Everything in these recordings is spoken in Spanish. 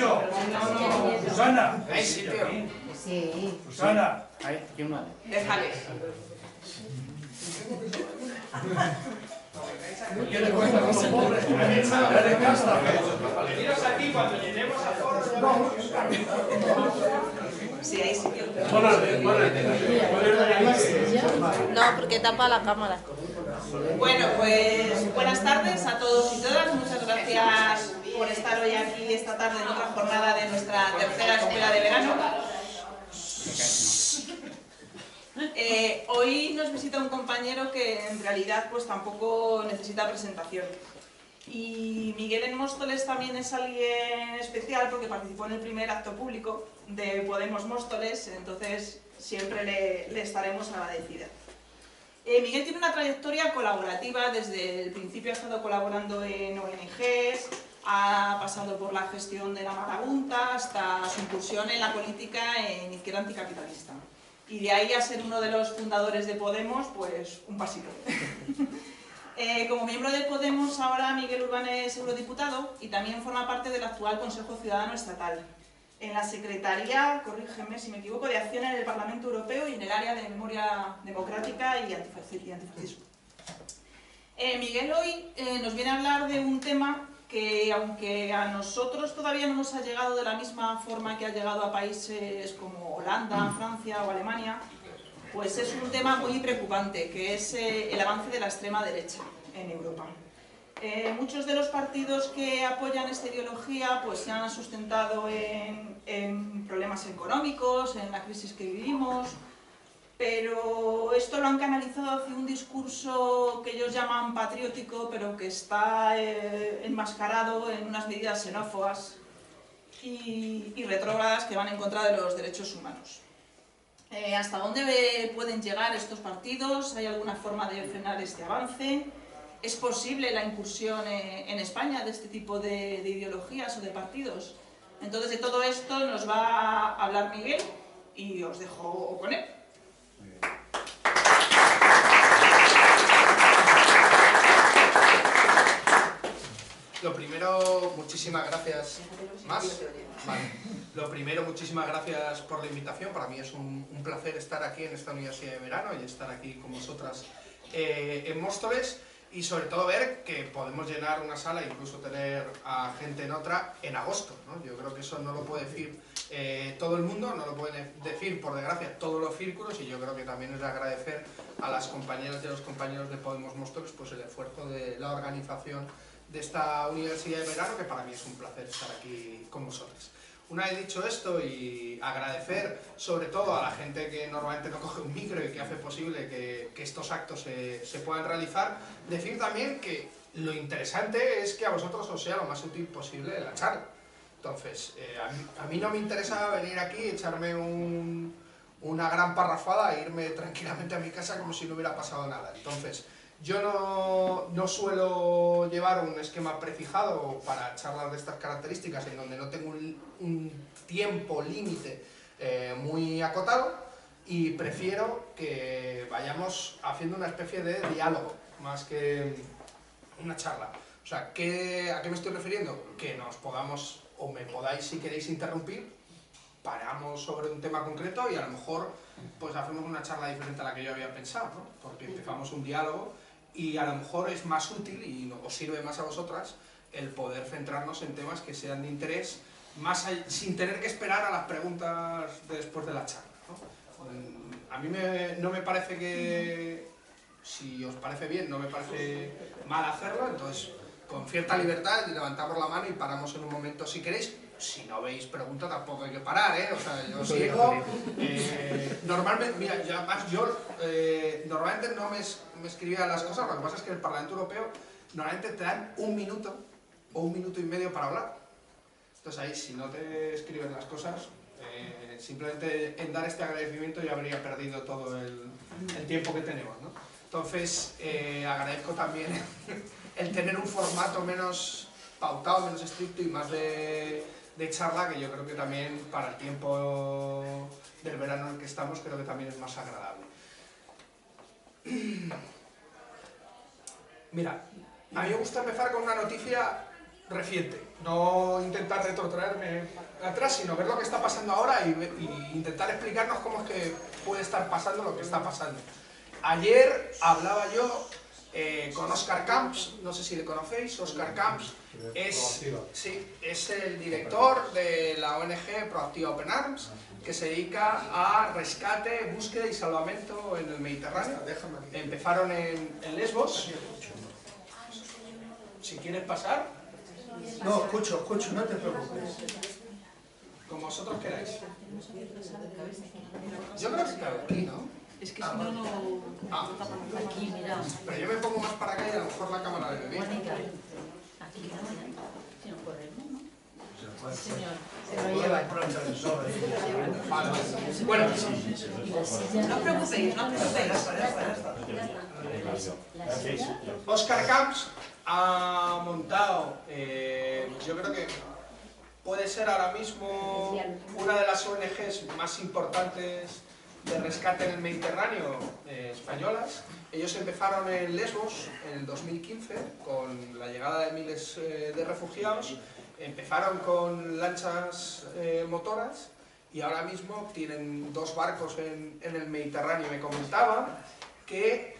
Silencio. Susana. ¿Hay sitio? Sí. Susana. Ahí, aquí uno. Déjale. ¿Qué le cuesta con los pobres? Dale casta. Veniros aquí cuando lleguemos a foro. Sí, hay sitio. No, porque tapa la cámara. Bueno, pues buenas tardes a todos y todas. Muchas gracias por estar hoy aquí esta tarde en otra jornada de nuestra tercera escuela de verano. Hoy nos visita un compañero que en realidad pues tampoco necesita presentación. Y Miguel en Móstoles también es alguien especial porque participó en el primer acto público de Podemos Móstoles, entonces siempre le estaremos agradecidas. Miguel tiene una trayectoria colaborativa, desde el principio ha estado colaborando en ONGs, ha pasado por la gestión de la marabunta hasta su incursión en la política en Izquierda Anticapitalista. Y de ahí a ser uno de los fundadores de Podemos, pues un pasito. Como miembro de Podemos, ahora Miguel Urbán es eurodiputado y también forma parte del actual Consejo Ciudadano Estatal. En la Secretaría, corrígeme si me equivoco, de Acción en el Parlamento Europeo y en el área de Memoria Democrática y Antifascismo. Miguel hoy nos viene a hablar de un tema que, aunque a nosotros todavía no nos ha llegado de la misma forma que ha llegado a países como Holanda, Francia o Alemania, pues es un tema muy preocupante, que es el avance de la extrema derecha en Europa. Muchos de los partidos que apoyan esta ideología pues se han sustentado en problemas económicos, en la crisis que vivimos, pero esto lo han canalizado hacia un discurso que ellos llaman patriótico, pero que está enmascarado en unas medidas xenófobas y retrógradas que van en contra de los derechos humanos. ¿Hasta dónde pueden llegar estos partidos? ¿Hay alguna forma de frenar este avance? ¿Es posible la incursión en España de este tipo de ideologías o de partidos? Entonces de todo esto nos va a hablar Miguel y os dejo con él. Lo primero, muchísimas gracias. ¿Más? Vale. Lo primero, muchísimas gracias por la invitación. Para mí es un placer estar aquí en esta universidad de verano y estar aquí con vosotras en Móstoles. Y sobre todo ver que podemos llenar una sala e incluso tener a gente en otra en agosto, ¿no? Yo creo que eso no lo puede decir todo el mundo, no lo pueden decir, por desgracia, todos los círculos, y yo creo que también es de agradecer a las compañeras y a los compañeros de Podemos Móstoles pues el esfuerzo de la organización de esta universidad de verano, que para mí es un placer estar aquí con vosotros. Una vez dicho esto, y agradecer sobre todo a la gente que normalmente no coge un micro y que hace posible que estos actos se puedan realizar, decir también que lo interesante es que a vosotros os sea lo más útil posible la charla. Entonces, a mí no me interesa venir aquí, echarme una gran parrafada e irme tranquilamente a mi casa como si no hubiera pasado nada. Entonces, yo no suelo llevar un esquema prefijado para charlas de estas características en donde no tengo un tiempo límite muy acotado, y prefiero que vayamos haciendo una especie de diálogo más que una charla. O sea, ¿a qué me estoy refiriendo? Que nos podamos, o me podáis si queréis interrumpir, paramos sobre un tema concreto y a lo mejor pues hacemos una charla diferente a la que yo había pensado, ¿no? Porque empezamos un diálogo y a lo mejor es más útil y os sirve más a vosotras el poder centrarnos en temas que sean de interés, sin tener que esperar a las preguntas después de la charla, ¿no? A mí no me parece que, si os parece bien, no me parece mal hacerlo, entonces con cierta libertad levantamos la mano y paramos en un momento si queréis. Si no veis pregunta tampoco hay que parar, ¿eh? O sea, yo sigo. Normalmente, mira, normalmente no me escribía las cosas, lo que pasa es que en el Parlamento Europeo normalmente te dan un minuto o un minuto y medio para hablar. Entonces ahí, si no te escriben las cosas, simplemente en dar este agradecimiento ya habría perdido todo el tiempo que tenemos, ¿no? Entonces, agradezco también el tener un formato menos pautado, menos estricto y más de charla, que yo creo que también para el tiempo del verano en el que estamos creo que también es más agradable. Mira, a mí me gusta empezar con una noticia reciente. No intentar retrotraerme atrás, sino ver lo que está pasando ahora y intentar explicarnos cómo es que puede estar pasando lo que está pasando. Ayer hablaba yo con Oscar Camps, no sé si le conocéis. Oscar Camps es el director de la ONG Proactiva Open Arms, que se dedica a rescate, búsqueda y salvamento en el Mediterráneo. Empezaron en Lesbos. Si quieres pasar. No, escucho, no te preocupes. Como vosotros queráis. Yo creo que cabe aquí, ¿no? Es que si no, no... Aquí, mira. Pero yo me pongo más para acá y a lo mejor la cámara le ve bien. Aquí no, si no corremos, ¿no? Señor, se lo Puede lleva. dar pronto el sobre. Vale. Bueno, No os preocupéis, no os preocupéis. Oscar Camps ha montado, yo creo que puede ser ahora mismo una de las ONGs más importantes de rescate en el Mediterráneo españolas. Ellos empezaron en Lesbos en el 2015 con la llegada de miles de refugiados. Empezaron con lanchas motoras y ahora mismo tienen 2 barcos en el Mediterráneo. Me comentaba que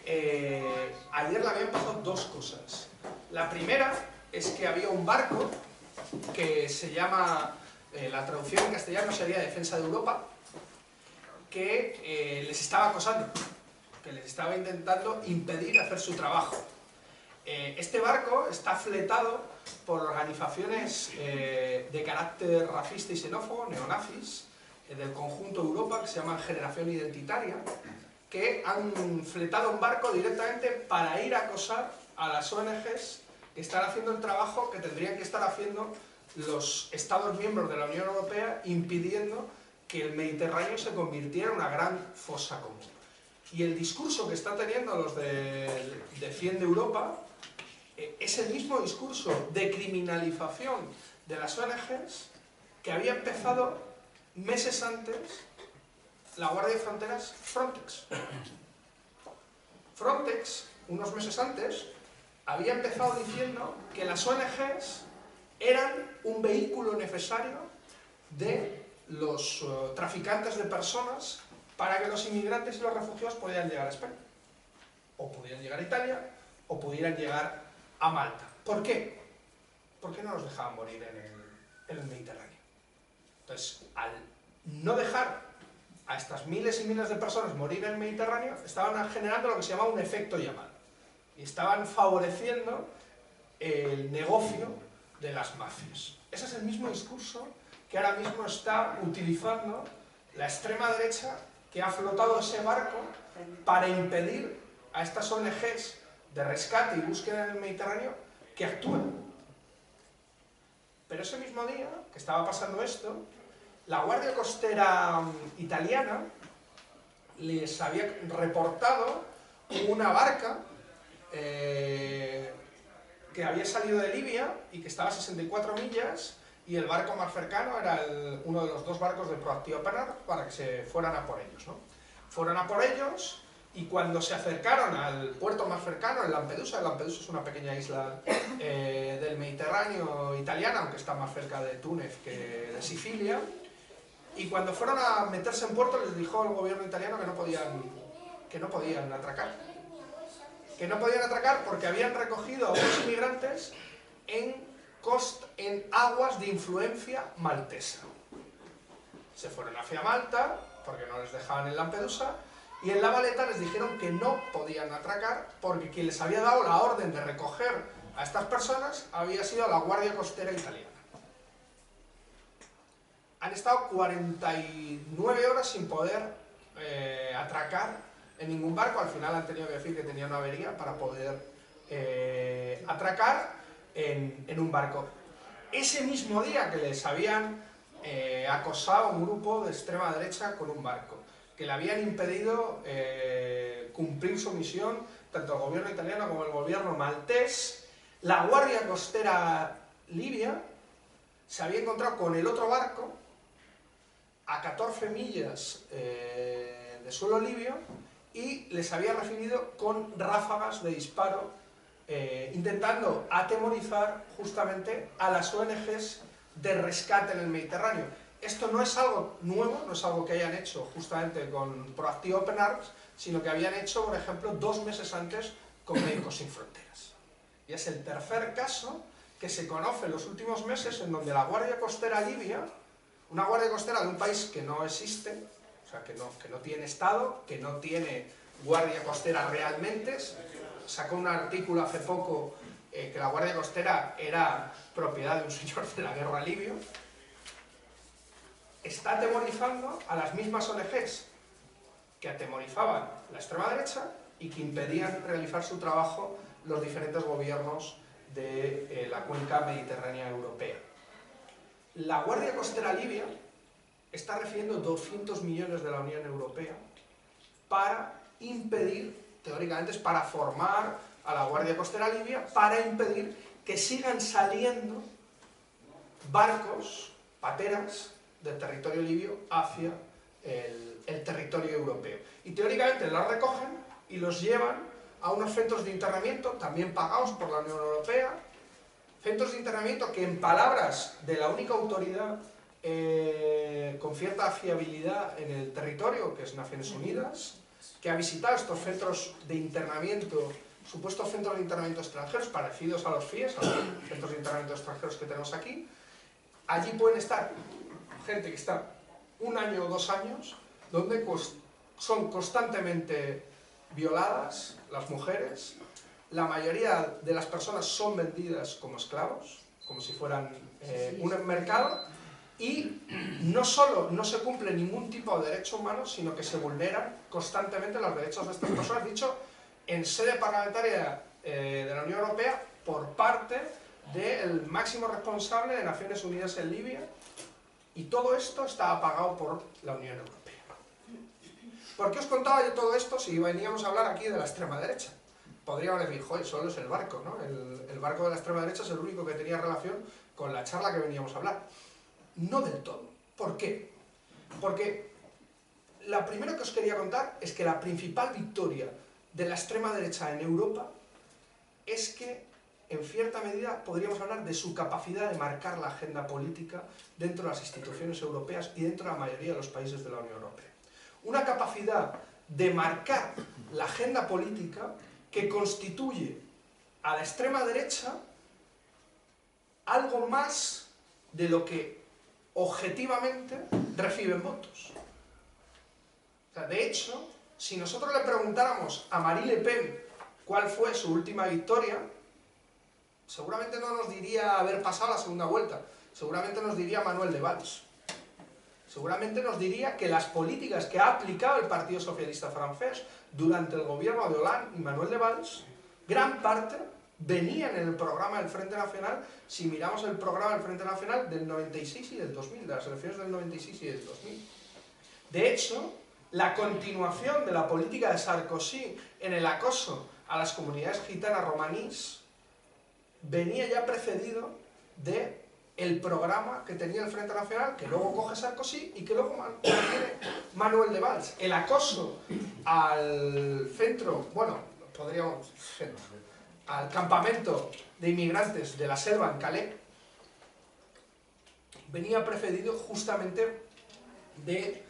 ayer le habían pasado 2 cosas. La primera es que había un barco que se llama, la traducción en castellano sería Defensa de Europa, que les estaba acosando, que les estaba intentando impedir hacer su trabajo. Este barco está fletado por organizaciones de carácter racista y xenófobo, neonazis, del conjunto Europa, que se llaman Generación Identitaria, que han fletado un barco directamente para ir a acosar a las ONGs que están haciendo el trabajo que tendrían que estar haciendo los Estados miembros de la Unión Europea, impidiendo que el Mediterráneo se convirtiera en una gran fosa común. Y el discurso que están teniendo los de Defiende Europa es el mismo discurso de criminalización de las ONGs que había empezado meses antes la Guardia de Fronteras Frontex. Frontex, unos meses antes, había empezado diciendo que las ONGs eran un vehículo necesario de los traficantes de personas para que los inmigrantes y los refugiados pudieran llegar a España, o pudieran llegar a Italia, o pudieran llegar a Malta. ¿Por qué? Porque no los dejaban morir en el Mediterráneo. Entonces, al no dejar a estas miles y miles de personas morir en el Mediterráneo, estaban generando lo que se llama un efecto llamada. Y estaban favoreciendo el negocio de las mafias. Ese es el mismo discurso que ahora mismo está utilizando la extrema derecha, que ha flotado ese barco para impedir a estas ONGs de rescate y búsqueda en el Mediterráneo que actúen. Pero ese mismo día que estaba pasando esto, la Guardia Costera italiana les había reportado una barca que había salido de Libia y que estaba a 64 millas, y el barco más cercano era uno de los 2 barcos de Proactiva Open Arms para que se fueran a por ellos, ¿no? Fueron a por ellos, y cuando se acercaron al puerto más cercano, en Lampedusa es una pequeña isla del Mediterráneo italiana, aunque está más cerca de Túnez que de Sicilia, y cuando fueron a meterse en puerto les dijo el gobierno italiano que no podían atracar. Que no podían atracar porque habían recogido a unos inmigrantes en aguas de influencia maltesa. Se fueron hacia Malta, porque no les dejaban en Lampedusa, y en La Valeta les dijeron que no podían atracar porque quien les había dado la orden de recoger a estas personas había sido la Guardia Costera italiana. Han estado 49 horas sin poder atracar en ningún barco. Al final han tenido que decir que tenía una avería para poder atracar en un barco. Ese mismo día que les habían acosado un grupo de extrema derecha con un barco, que le habían impedido cumplir su misión, tanto el gobierno italiano como el gobierno maltés, la Guardia Costera libia se había encontrado con el otro barco a 14 millas de suelo libio y les había recibido con ráfagas de disparo intentando atemorizar justamente a las ONGs de rescate en el Mediterráneo. Esto no es algo nuevo, no es algo que hayan hecho justamente con Proactive Open Arms, sino que habían hecho, por ejemplo, 2 meses antes con Médicos Sin Fronteras. Y es el tercer caso que se conoce en los últimos meses en donde la Guardia Costera libia, una Guardia Costera de un país que no existe, o sea, que no tiene Estado, que no tiene Guardia Costera realmente, sacó un artículo hace poco que la Guardia Costera era propiedad de un señor de la guerra libio, está atemorizando a las mismas ONGs que atemorizaban la extrema derecha y que impedían realizar su trabajo los diferentes gobiernos de la cuenca mediterránea europea. La Guardia Costera libia está recibiendo 200 millones de la Unión Europea para impedir, teóricamente es para formar a la Guardia Costera libia, para impedir que sigan saliendo barcos, pateras, del territorio libio hacia el territorio europeo. Y teóricamente los recogen y los llevan a unos centros de internamiento, también pagados por la Unión Europea, centros de internamiento que, en palabras de la única autoridad con cierta fiabilidad en el territorio, que es Naciones Unidas, que ha visitado estos centros de internamiento, supuestos centros de internamiento extranjeros, parecidos a los FIES, a los centros de internamiento extranjeros que tenemos aquí. Allí pueden estar gente que está 1 año o 2 años, donde son constantemente violadas las mujeres, la mayoría de las personas son vendidas como esclavos, como si fueran un mercado, y no solo no se cumple ningún tipo de derecho humano, sino que se vulneran constantemente los derechos de estas personas, dicho en sede parlamentaria de la Unión Europea por parte del máximo responsable de Naciones Unidas en Libia, y todo esto está pagado por la Unión Europea. ¿Por qué os contaba yo todo esto si veníamos a hablar aquí de la extrema derecha? Podríamos decir, joder, solo es el barco, ¿no? El barco de la extrema derecha es el único que tenía relación con la charla que veníamos a hablar. No del todo. ¿Por qué? Porque lo primero que os quería contar es que la principal victoria de la extrema derecha en Europa es que, en cierta medida, podríamos hablar de su capacidad de marcar la agenda política dentro de las instituciones europeas y dentro de la mayoría de los países de la Unión Europea. Una capacidad de marcar la agenda política que constituye a la extrema derecha algo más de lo que objetivamente reciben votos. O sea, de hecho, si nosotros le preguntáramos a Marine Le Pen cuál fue su última victoria, seguramente no nos diría haber pasado la segunda vuelta, seguramente nos diría Manuel de Valls. Seguramente nos diría que las políticas que ha aplicado el Partido Socialista francés durante el gobierno de Hollande y Manuel de Valls, gran parte venían en el programa del Frente Nacional, si miramos el programa del Frente Nacional del 96 y del 2000, de las elecciones del 96 y del 2000. De hecho, la continuación de la política de Sarkozy en el acoso a las comunidades gitanas romaníes venía ya precedido de el programa que tenía el Frente Nacional, que luego coge Sarkozy y que luego mantiene Manuel de Valls. El acoso al centro, bueno, podríamos, al campamento de inmigrantes de la selva en Calais, venía precedido justamente de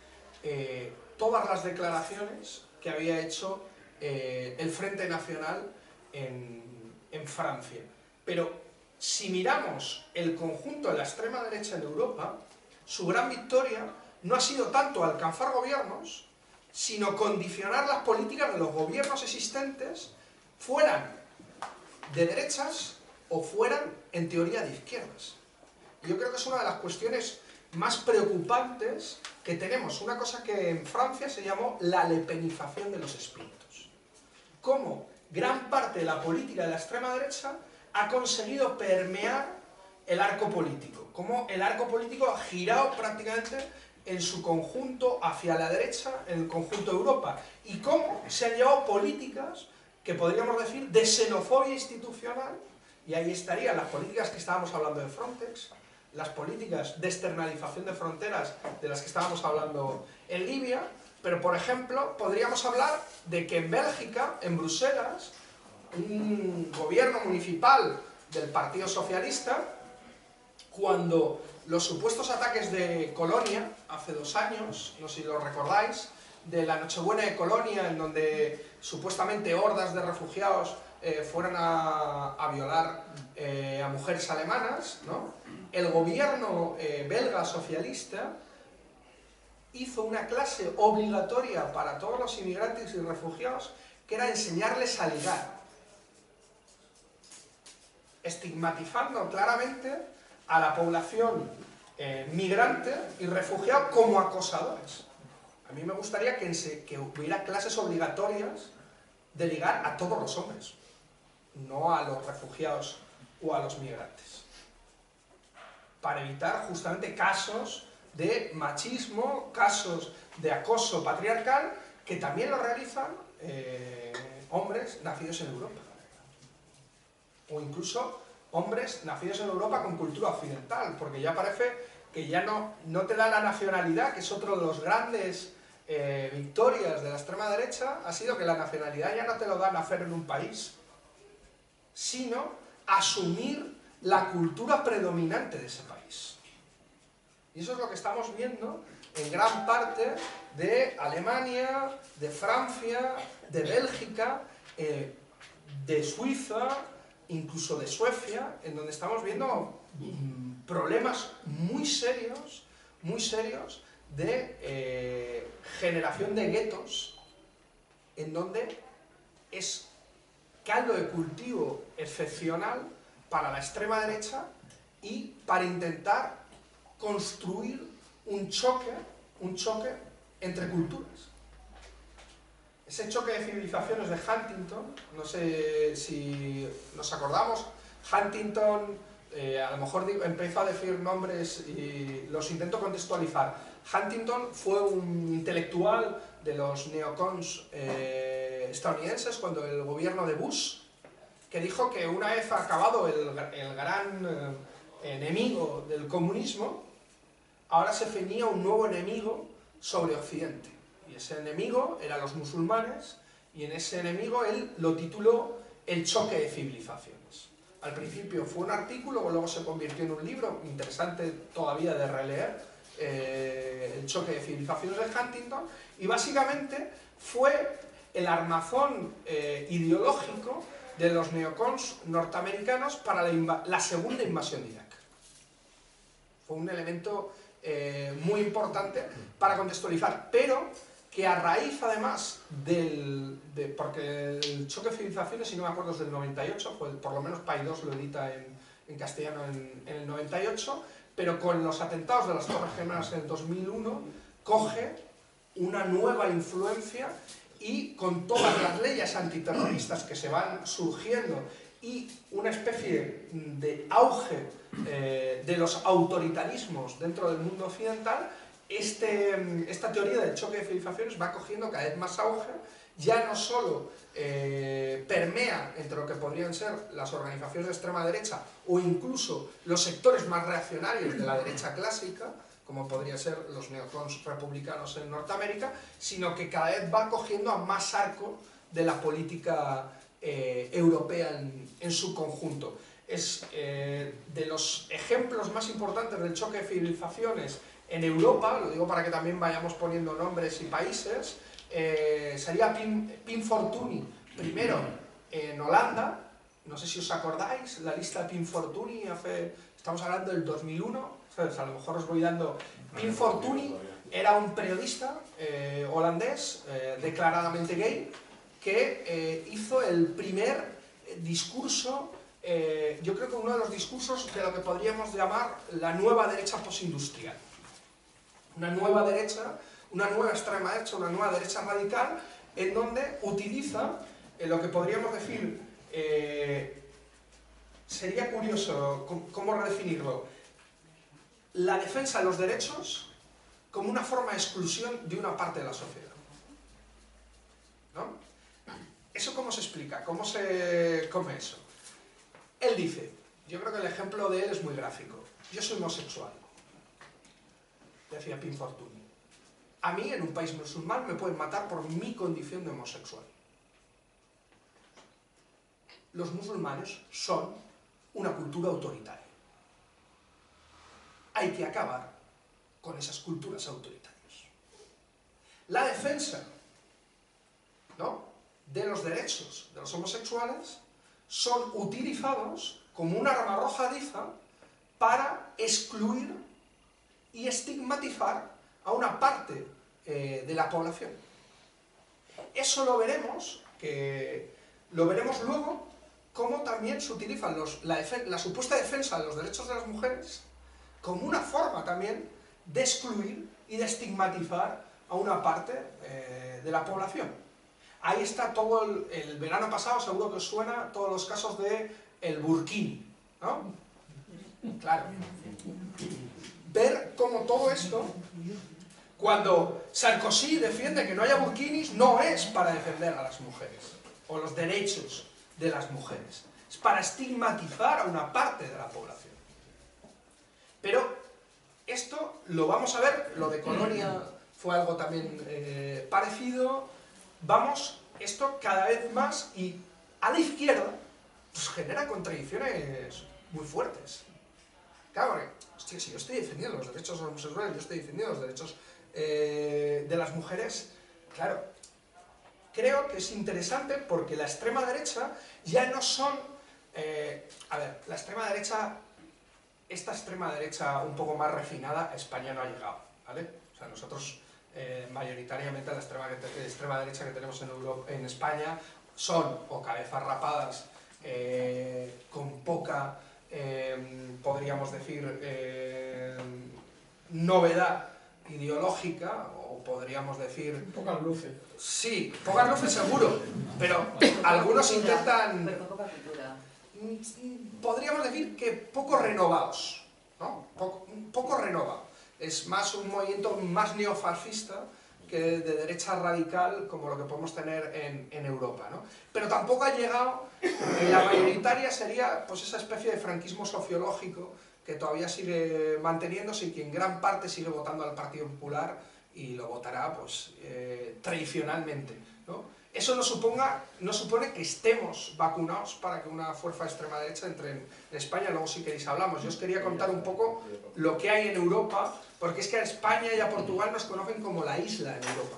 todas las declaraciones que había hecho el Frente Nacional en Francia. Pero si miramos el conjunto de la extrema derecha en Europa, su gran victoria no ha sido tanto alcanzar gobiernos, sino condicionar las políticas de los gobiernos existentes, fueran de derechas o fueran, en teoría, de izquierdas. Y yo creo que es una de las cuestiones más preocupantes que tenemos, una cosa que en Francia se llamó la lepenización de los espíritus. Cómo gran parte de la política de la extrema derecha ha conseguido permear el arco político, cómo el arco político ha girado prácticamente en su conjunto hacia la derecha, en el conjunto de Europa, y cómo se han llevado políticas que podríamos decir de xenofobia institucional, y ahí estarían las políticas que estábamos hablando de Frontex, las políticas de externalización de fronteras de las que estábamos hablando en Libia, pero por ejemplo podríamos hablar de que en Bélgica, en Bruselas, un gobierno municipal del Partido Socialista, cuando los supuestos ataques de Colonia, hace 2 años, no sé si lo recordáis, de la Nochebuena de Colonia, en donde supuestamente hordas de refugiados fueron a violar a mujeres alemanas, ¿no? El gobierno belga socialista hizo una clase obligatoria para todos los inmigrantes y refugiados, que era enseñarles a ligar, estigmatizando claramente a la población migrante y refugiada como acosadores. A mí me gustaría que hubiera clases obligatorias de ligar a todos los hombres, no a los refugiados o a los migrantes, para evitar justamente casos de machismo, casos de acoso patriarcal, que también lo realizan hombres nacidos en Europa, o incluso hombres nacidos en Europa con cultura occidental, porque ya parece que ya no te da la nacionalidad, que es otro de los grandes victorias de la extrema derecha, ha sido que la nacionalidad ya no te lo da nacer en un país, sino asumir la cultura predominante de ese país. Y eso es lo que estamos viendo en gran parte de Alemania, de Francia, de Bélgica, de Suiza, incluso de Suecia, en donde estamos viendo problemas muy serios de generación de guetos, en donde es caldo de cultivo excepcional para la extrema derecha y para intentar construir un choque entre culturas. Ese choque de civilizaciones de Huntington, no sé si nos acordamos, Huntington, a lo mejor empiezo a decir nombres y los intento contextualizar. Huntington fue un intelectual de los neocons estadounidenses cuando el gobierno de Bush, que dijo que una vez acabado el gran enemigo del comunismo, ahora se venía un nuevo enemigo sobre Occidente. Y ese enemigo eran los musulmanes, y en ese enemigo él lo tituló El choque de civilizaciones. Al principio fue un artículo, luego se convirtió en un libro interesante todavía de releer, El choque de civilizaciones de Huntington, y básicamente fue el armazón ideológico de los neocons norteamericanos para la segunda invasión de Irak. Fue un elemento muy importante para contextualizar, pero que a raíz además porque el choque de civilizaciones, si no me acuerdo, es del 98, pues por lo menos Paidós lo edita en castellano en el 98, pero con los atentados de las Torres Gemelas en el 2001 coge una nueva influencia, y con todas las leyes antiterroristas que se van surgiendo y una especie de auge de los autoritarismos dentro del mundo occidental, esta teoría del choque de civilizaciones va cogiendo cada vez más auge. Ya no solo permea entre lo que podrían ser las organizaciones de extrema derecha o incluso los sectores más reaccionarios de la derecha clásica, como podría ser los neocons republicanos en Norteamérica, sino que cada vez va cogiendo a más arco de la política europea en su conjunto. Es de los ejemplos más importantes del choque de civilizaciones en Europa, lo digo para que también vayamos poniendo nombres y países, sería Pim Fortuny, primero en Holanda, no sé si os acordáis, la lista de Pim Fortuny, estamos hablando del 2001, ¿sabes? A lo mejor os voy dando. Pim Fortuny era un periodista holandés, declaradamente gay, que hizo el primer discurso, yo creo que uno de los discursos de lo que podríamos llamar la nueva derecha postindustrial. Una nueva derecha, una nueva extrema derecha, una nueva derecha radical, en donde utiliza lo que podríamos decir, sería curioso cómo redefinirlo, la defensa de los derechos como una forma de exclusión de una parte de la sociedad, ¿no? ¿Eso cómo se explica? ¿Cómo se come eso? Él dice, yo creo que el ejemplo de él es muy gráfico, yo soy homosexual, decía Pim Fortuny. A mí, en un país musulmán, me pueden matar por mi condición de homosexual. los musulmanes son una cultura autoritaria. Hay que acabar con esas culturas autoritarias. La defensa, ¿no?, de los derechos de los homosexuales son utilizados como un arma arrojadiza para excluir y estigmatizar a una parte de la población. Eso lo veremos luego, cómo también se utiliza la supuesta defensa de los derechos de las mujeres como una forma también de excluir y de estigmatizar a una parte de la población. Ahí está todo el verano pasado, seguro que os suena, todos los casos del burkini, ¿no? Claro. Ver cómo todo esto, cuando Sarkozy defiende que no haya burkinis, no es para defender a las mujeres, o los derechos de las mujeres, es para estigmatizar a una parte de la población. Pero esto lo vamos a ver, lo de Colonia fue algo también parecido, esto cada vez más, y a la izquierda, pues genera contradicciones muy fuertes. Claro, porque, hostia, si yo estoy defendiendo los derechos homosexuales, yo estoy defendiendo los derechos de las mujeres, claro, creo que es interesante porque la extrema derecha ya no son... a ver, la extrema derecha, esta extrema derecha un poco más refinada, a España no ha llegado, ¿vale? O sea, nosotros mayoritariamente la extrema derecha que tenemos en España son o cabezas rapadas con poca, podríamos decir, novedad ideológica, o podríamos decir... Pocas luces. Sí, pocas luces seguro, pero algunos intentan... Pero con poca cultura. Podríamos decir que poco renovados, ¿no? Poco renovado. Es más un movimiento más neofascista que de derecha radical, como lo que podemos tener en Europa, ¿no? Pero tampoco ha llegado, la mayoritaria sería pues esa especie de franquismo sociológico que todavía sigue manteniéndose y que en gran parte sigue votando al Partido Popular y lo votará pues tradicionalmente, ¿no? Eso no supone que estemos vacunados para que una fuerza de extrema derecha entre en España. Luego si queréis hablamos. Yo os quería contar un poco lo que hay en Europa, porque es que a España y a Portugal nos conocen como la isla en Europa.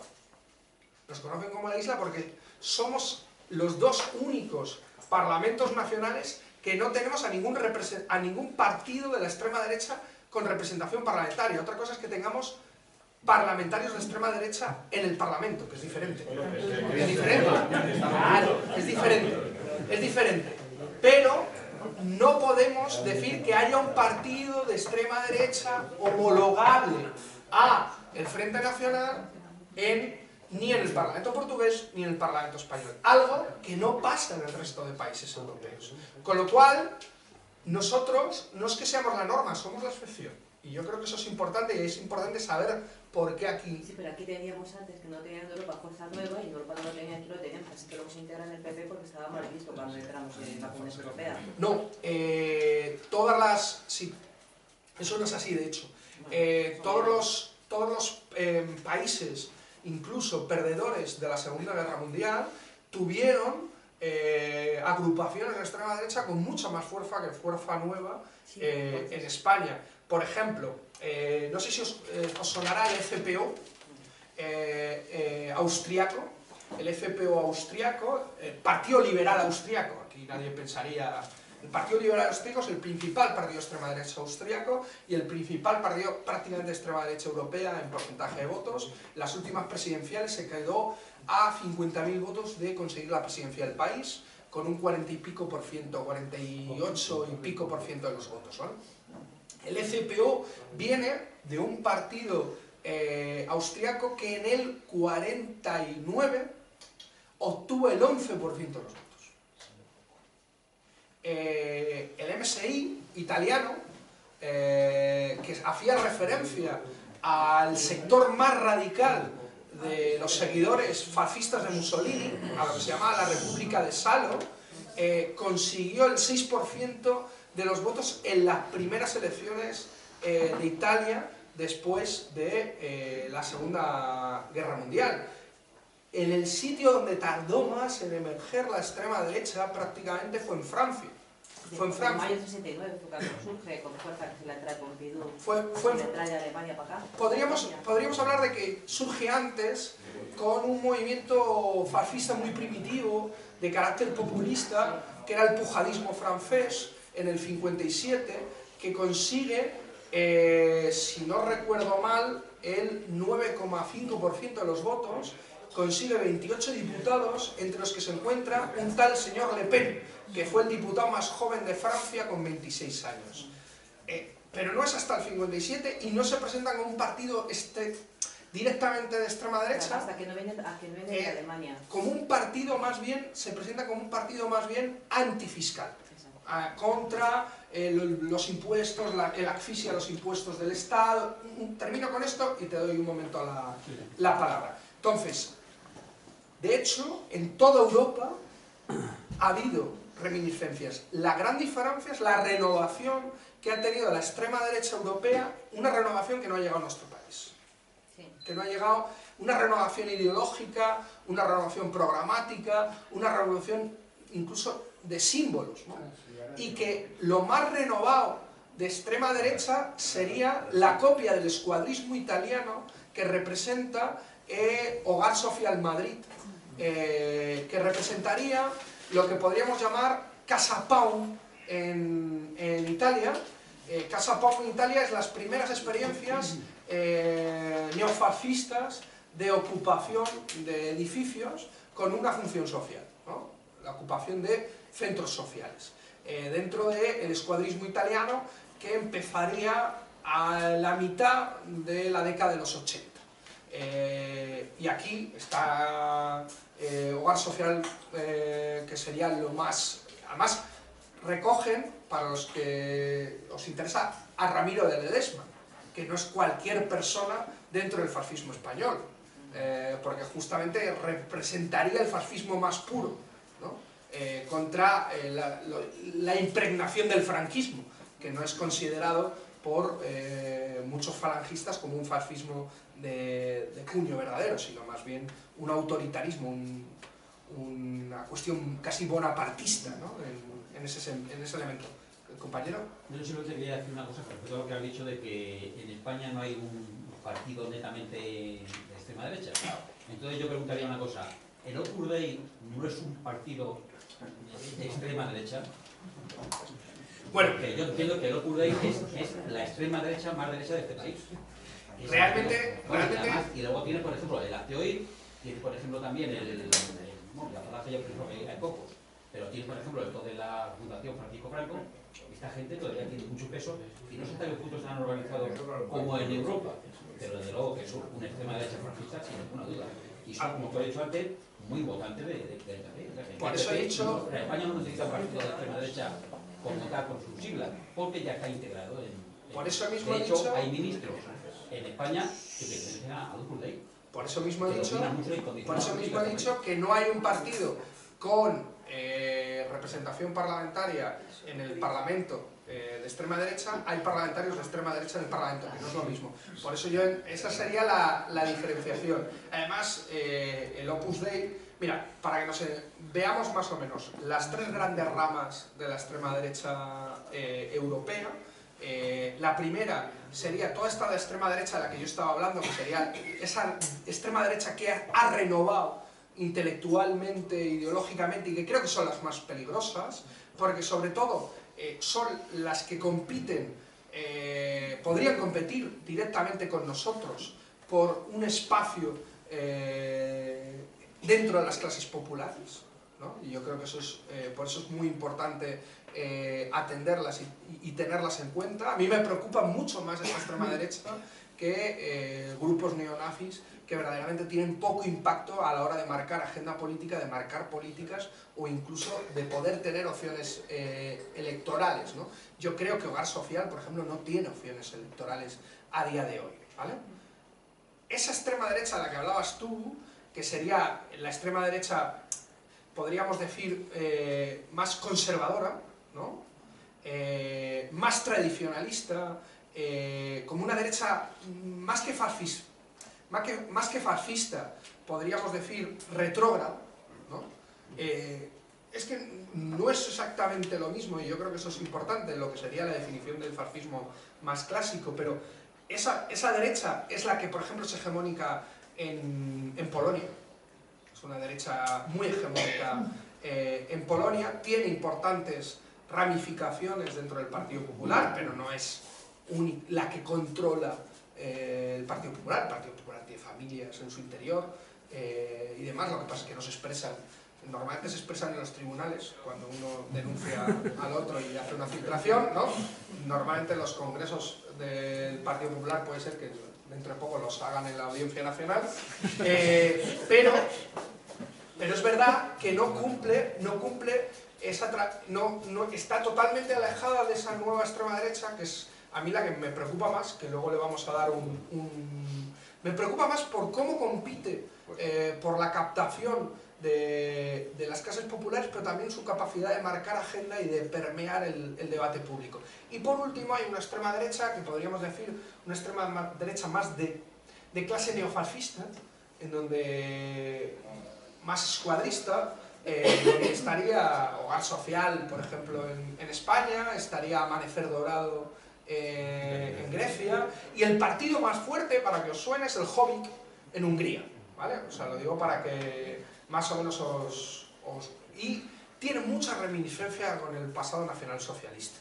Nos conocen como la isla porque somos los dos únicos parlamentos nacionales que no tenemos a ningún partido de la extrema derecha con representación parlamentaria. Otra cosa es que tengamos parlamentarios de extrema derecha en el Parlamento, que es diferente. Es diferente. Claro, es diferente. Pero no podemos decir que haya un partido de extrema derecha homologable a el Frente Nacional ni en el Parlamento portugués ni en el Parlamento español. Algo que no pasa en el resto de países europeos. Con lo cual, nosotros no es que seamos la norma, somos la excepción. Y yo creo que eso es importante, y es importante saber por qué aquí... Sí, pero aquí teníamos antes que no tenían en Europa Fuerza Nueva, y en Europa no lo tenían, aquí lo teníamos, así que luego se integran en el PP porque estaba mal visto cuando entramos en la Comunidad Europea. No, todas las... sí, eso no es así de hecho. Todos los países, incluso perdedores de la Segunda Guerra Mundial, tuvieron agrupaciones de extrema derecha con mucha más fuerza que Fuerza Nueva en España. Por ejemplo, no sé si os sonará el FPO austriaco, el Partido Liberal Austriaco, aquí nadie pensaría... El Partido Liberal Austriaco es el principal partido de extrema derecha austriaco y el principal partido prácticamente de extrema derecha europea en porcentaje de votos. Las últimas presidenciales se quedó a 50.000 votos de conseguir la presidencia del país, con un 40 y pico por ciento, 48 y pico por ciento de los votos, ¿vale? El FPO viene de un partido austriaco que en el 49 obtuvo el 11% de los votos. El MSI italiano, que hacía referencia al sector más radical de los seguidores fascistas de Mussolini, a lo que se llamaba la República de Salo, consiguió el 6% de los votos en las primeras elecciones de Italia después de la Segunda Guerra Mundial. en el sitio donde tardó más en emerger la extrema derecha prácticamente fue en Francia. Fue en En Francia. mayo del 69 fue cuando surge con fuerza que se la trae Pompidou, Fue se la trae de Alemania para acá. Podríamos hablar de que surge antes con un movimiento fascista muy primitivo, de carácter populista, que era el pujadismo francés, en el 57, que consigue, si no recuerdo mal, el 9,5% de los votos, consigue 28 diputados, entre los que se encuentra un tal señor Le Pen, que fue el diputado más joven de Francia con 26 años. Pero no es hasta el 57 y no se presentan como un partido directamente de extrema derecha. Hasta que no vienen de Alemania. Como un partido más bien, se presenta como un partido más bien antifiscal. Contra los impuestos, el asfixia a los impuestos del Estado. Termino con esto y te doy un momento la palabra. Entonces, de hecho, en toda Europa ha habido reminiscencias. La gran diferencia es la renovación que ha tenido la extrema derecha europea, una renovación que no ha llegado a nuestro país. Sí. Que no ha llegado, una renovación ideológica, una renovación programática, una renovación incluso de símbolos, ¿no? Y que lo más renovado de extrema derecha sería la copia del escuadrismo italiano que representa Hogar Social Madrid, que representaría lo que podríamos llamar Casa Pound en Italia. Casa Pound en Italia es las primeras experiencias neofascistas de ocupación de edificios con una función social, ¿no? La ocupación de centros sociales, dentro del escuadrismo italiano que empezaría a la mitad de la década de los 80. Y aquí está Hogar Social, que sería lo más... Además, recogen, para los que os interesa, a Ramiro de Ledesma, que no es cualquier persona dentro del fascismo español, porque justamente representaría el fascismo más puro, ¿no? Contra la impregnación del franquismo, que no es considerado por muchos falangistas como un fascismo de puño verdadero, sino más bien un autoritarismo, una cuestión casi bonapartista, ¿no? en ese elemento. ¿Compañero? Yo solo te quería decir una cosa respecto a lo que has dicho de que en España no hay un partido netamente de extrema derecha. Entonces yo preguntaría una cosa, ¿el Opus Dei no es un partido de extrema derecha? Bueno, porque yo entiendo que el Opus Dei es la extrema derecha más derecha de este país. Realmente... Y luego tiene, por ejemplo, el Hazte tiene, por ejemplo, también la Falange, yo creo que hay pocos, pero tiene, por ejemplo, el todo de la Fundación Francisco Franco. Esta gente todavía tiene mucho peso y no sé hasta qué punto están organizados como en Europa, pero desde luego que son una extrema derecha fascista sin ninguna duda. Y son, como te he dicho antes, muy votantes del PP. Por eso he dicho... España no necesita un partido de extrema derecha como tal con sus siglas, porque ya está integrado en... Por eso mismo de he hecho, dicho... hay ministros en España que pertenecen al Opus Dei. Por eso mismo he dicho que no hay un partido con representación parlamentaria en el Parlamento de extrema derecha, hay parlamentarios de extrema derecha en el Parlamento, que no es lo mismo. Por eso esa sería la diferenciación. Además, el Opus Dei, mira, para que veamos más o menos las tres grandes ramas de la extrema derecha europea. La primera sería toda esta de extrema derecha de la que yo estaba hablando, que sería esa extrema derecha que ha renovado intelectualmente, ideológicamente, y que creo que son las más peligrosas, porque sobre todo son las que compiten, podrían competir directamente con nosotros por un espacio dentro de las clases populares, ¿no? Y yo creo que eso es, por eso es muy importante atenderlas y tenerlas en cuenta. A mí me preocupa mucho más esta extrema derecha que grupos neonazis que verdaderamente tienen poco impacto a la hora de marcar agenda política, de marcar políticas o incluso de poder tener opciones electorales, ¿no? Yo creo que Hogar Social, por ejemplo, no tiene opciones electorales a día de hoy, ¿vale? Esa extrema derecha de la que hablabas tú, que sería la extrema derecha, podríamos decir, más conservadora, ¿no? Más tradicionalista, como una derecha más que fascista, más que fascista, podríamos decir retrógrado, ¿no? Es que no es exactamente lo mismo, y yo creo que eso es importante, lo que sería la definición del fascismo más clásico, pero esa derecha es la que, por ejemplo, es hegemónica en Polonia. Es una derecha muy hegemónica en Polonia, tiene importantes ramificaciones dentro del Partido Popular, pero no es la que controla el Partido Popular. El Partido Popular tiene familias en su interior y demás, lo que pasa es que no se expresan. Normalmente se expresan en los tribunales, cuando uno denuncia al otro y hace una filtración, ¿no? Normalmente los congresos del Partido Popular puede ser que dentro de poco los hagan en la Audiencia Nacional, pero es verdad que no cumple está totalmente alejada de esa nueva extrema derecha, que es a mí la que me preocupa más, que luego le vamos a dar me preocupa más por cómo compite, por la captación de las clases populares, pero también su capacidad de marcar agenda y de permear el debate público. Y por último hay una extrema derecha, que podríamos decir una extrema derecha más de clase neofascista, en donde más escuadrista, donde estaría Hogar Social, por ejemplo, en España, estaría Amanecer Dorado en Grecia, y el partido más fuerte, para que os suene, es el Jobbik en Hungría, ¿vale? O sea, lo digo para que más o menos y tiene mucha reminiscencia con el pasado nacionalsocialista.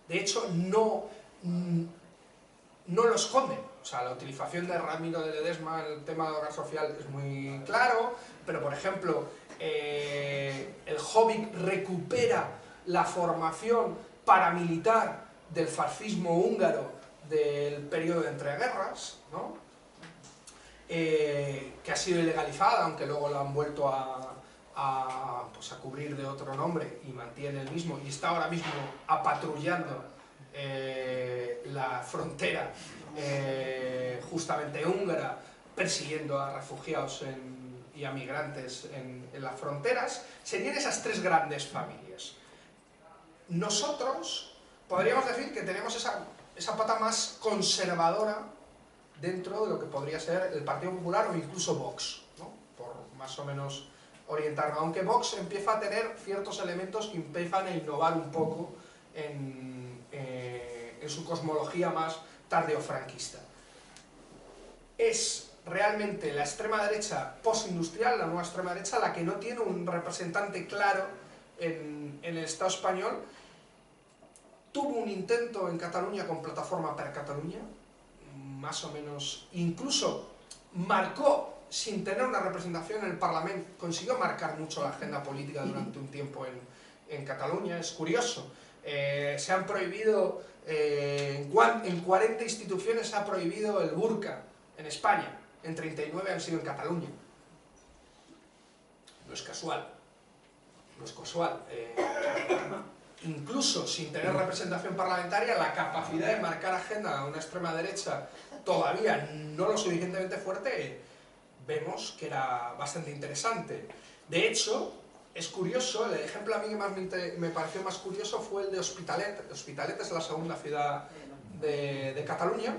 De hecho, no lo esconden. O sea, la utilización de Ramiro de Ledesma en el tema de Hogar Social es muy claro, pero por ejemplo, el Jobbik recupera la formación paramilitar del fascismo húngaro del periodo de entreguerras, ¿no? Que ha sido ilegalizada, aunque luego lo han vuelto a cubrir de otro nombre y mantiene el mismo, y está ahora mismo apatrullando la frontera justamente húngara, persiguiendo a refugiados y a migrantes en las fronteras. Serían esas tres grandes familias. Nosotros podríamos decir que tenemos esa pata más conservadora dentro de lo que podría ser el Partido Popular o incluso Vox, ¿no? Por más o menos orientarnos, aunque Vox empieza a tener ciertos elementos que empiezan a innovar un poco en su cosmología más tardeo-franquista. Es realmente la extrema derecha postindustrial, la nueva extrema derecha, la que no tiene un representante claro en el Estado español. Tuvo un intento en Cataluña con Plataforma per Catalunya, más o menos, incluso marcó, sin tener una representación en el Parlamento, consiguió marcar mucho la agenda política durante un tiempo en Cataluña. Es curioso, se han prohibido, en 40 instituciones se ha prohibido el burka en España, en 39 han sido en Cataluña. No es casual, no es casual. Incluso sin tener representación parlamentaria, la capacidad de marcar agenda a una extrema derecha todavía no lo suficientemente fuerte, vemos que era bastante interesante. De hecho, es curioso, el ejemplo a mí que más me pareció más curioso fue el de Hospitalet. Hospitalet es la segunda ciudad de Cataluña.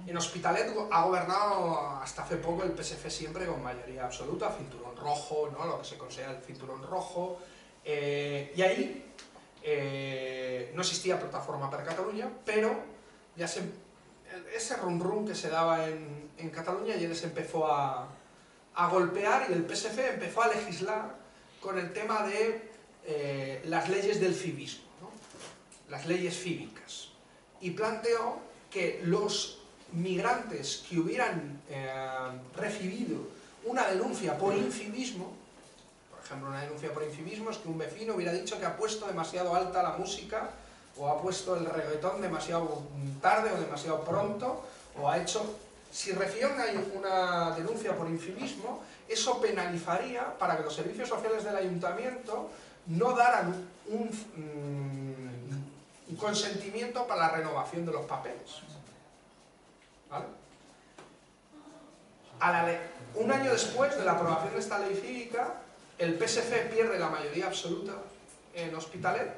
En Hospitalet ha gobernado hasta hace poco el PSC siempre con mayoría absoluta, cinturón rojo, ¿no? Lo que se considera el cinturón rojo. Y ahí no existía Plataforma per Catalunya, pero ya ese rum-rum que se daba en Cataluña ya les empezó a golpear, y el PSC empezó a legislar con el tema de las leyes del civismo, ¿no? Las leyes cívicas, y planteó que los migrantes que hubieran recibido una denuncia por incivismo, por ejemplo, una denuncia por incivismo es que un vecino hubiera dicho que ha puesto demasiado alta la música, o ha puesto el reggaetón demasiado tarde o demasiado pronto, o ha hecho... Si recibieran una denuncia por incivismo, eso penalizaría para que los servicios sociales del ayuntamiento no daran un consentimiento para la renovación de los papeles. ¿Vale? Un año después de la aprobación de esta ley cívica, el PSC pierde la mayoría absoluta en Hospitalet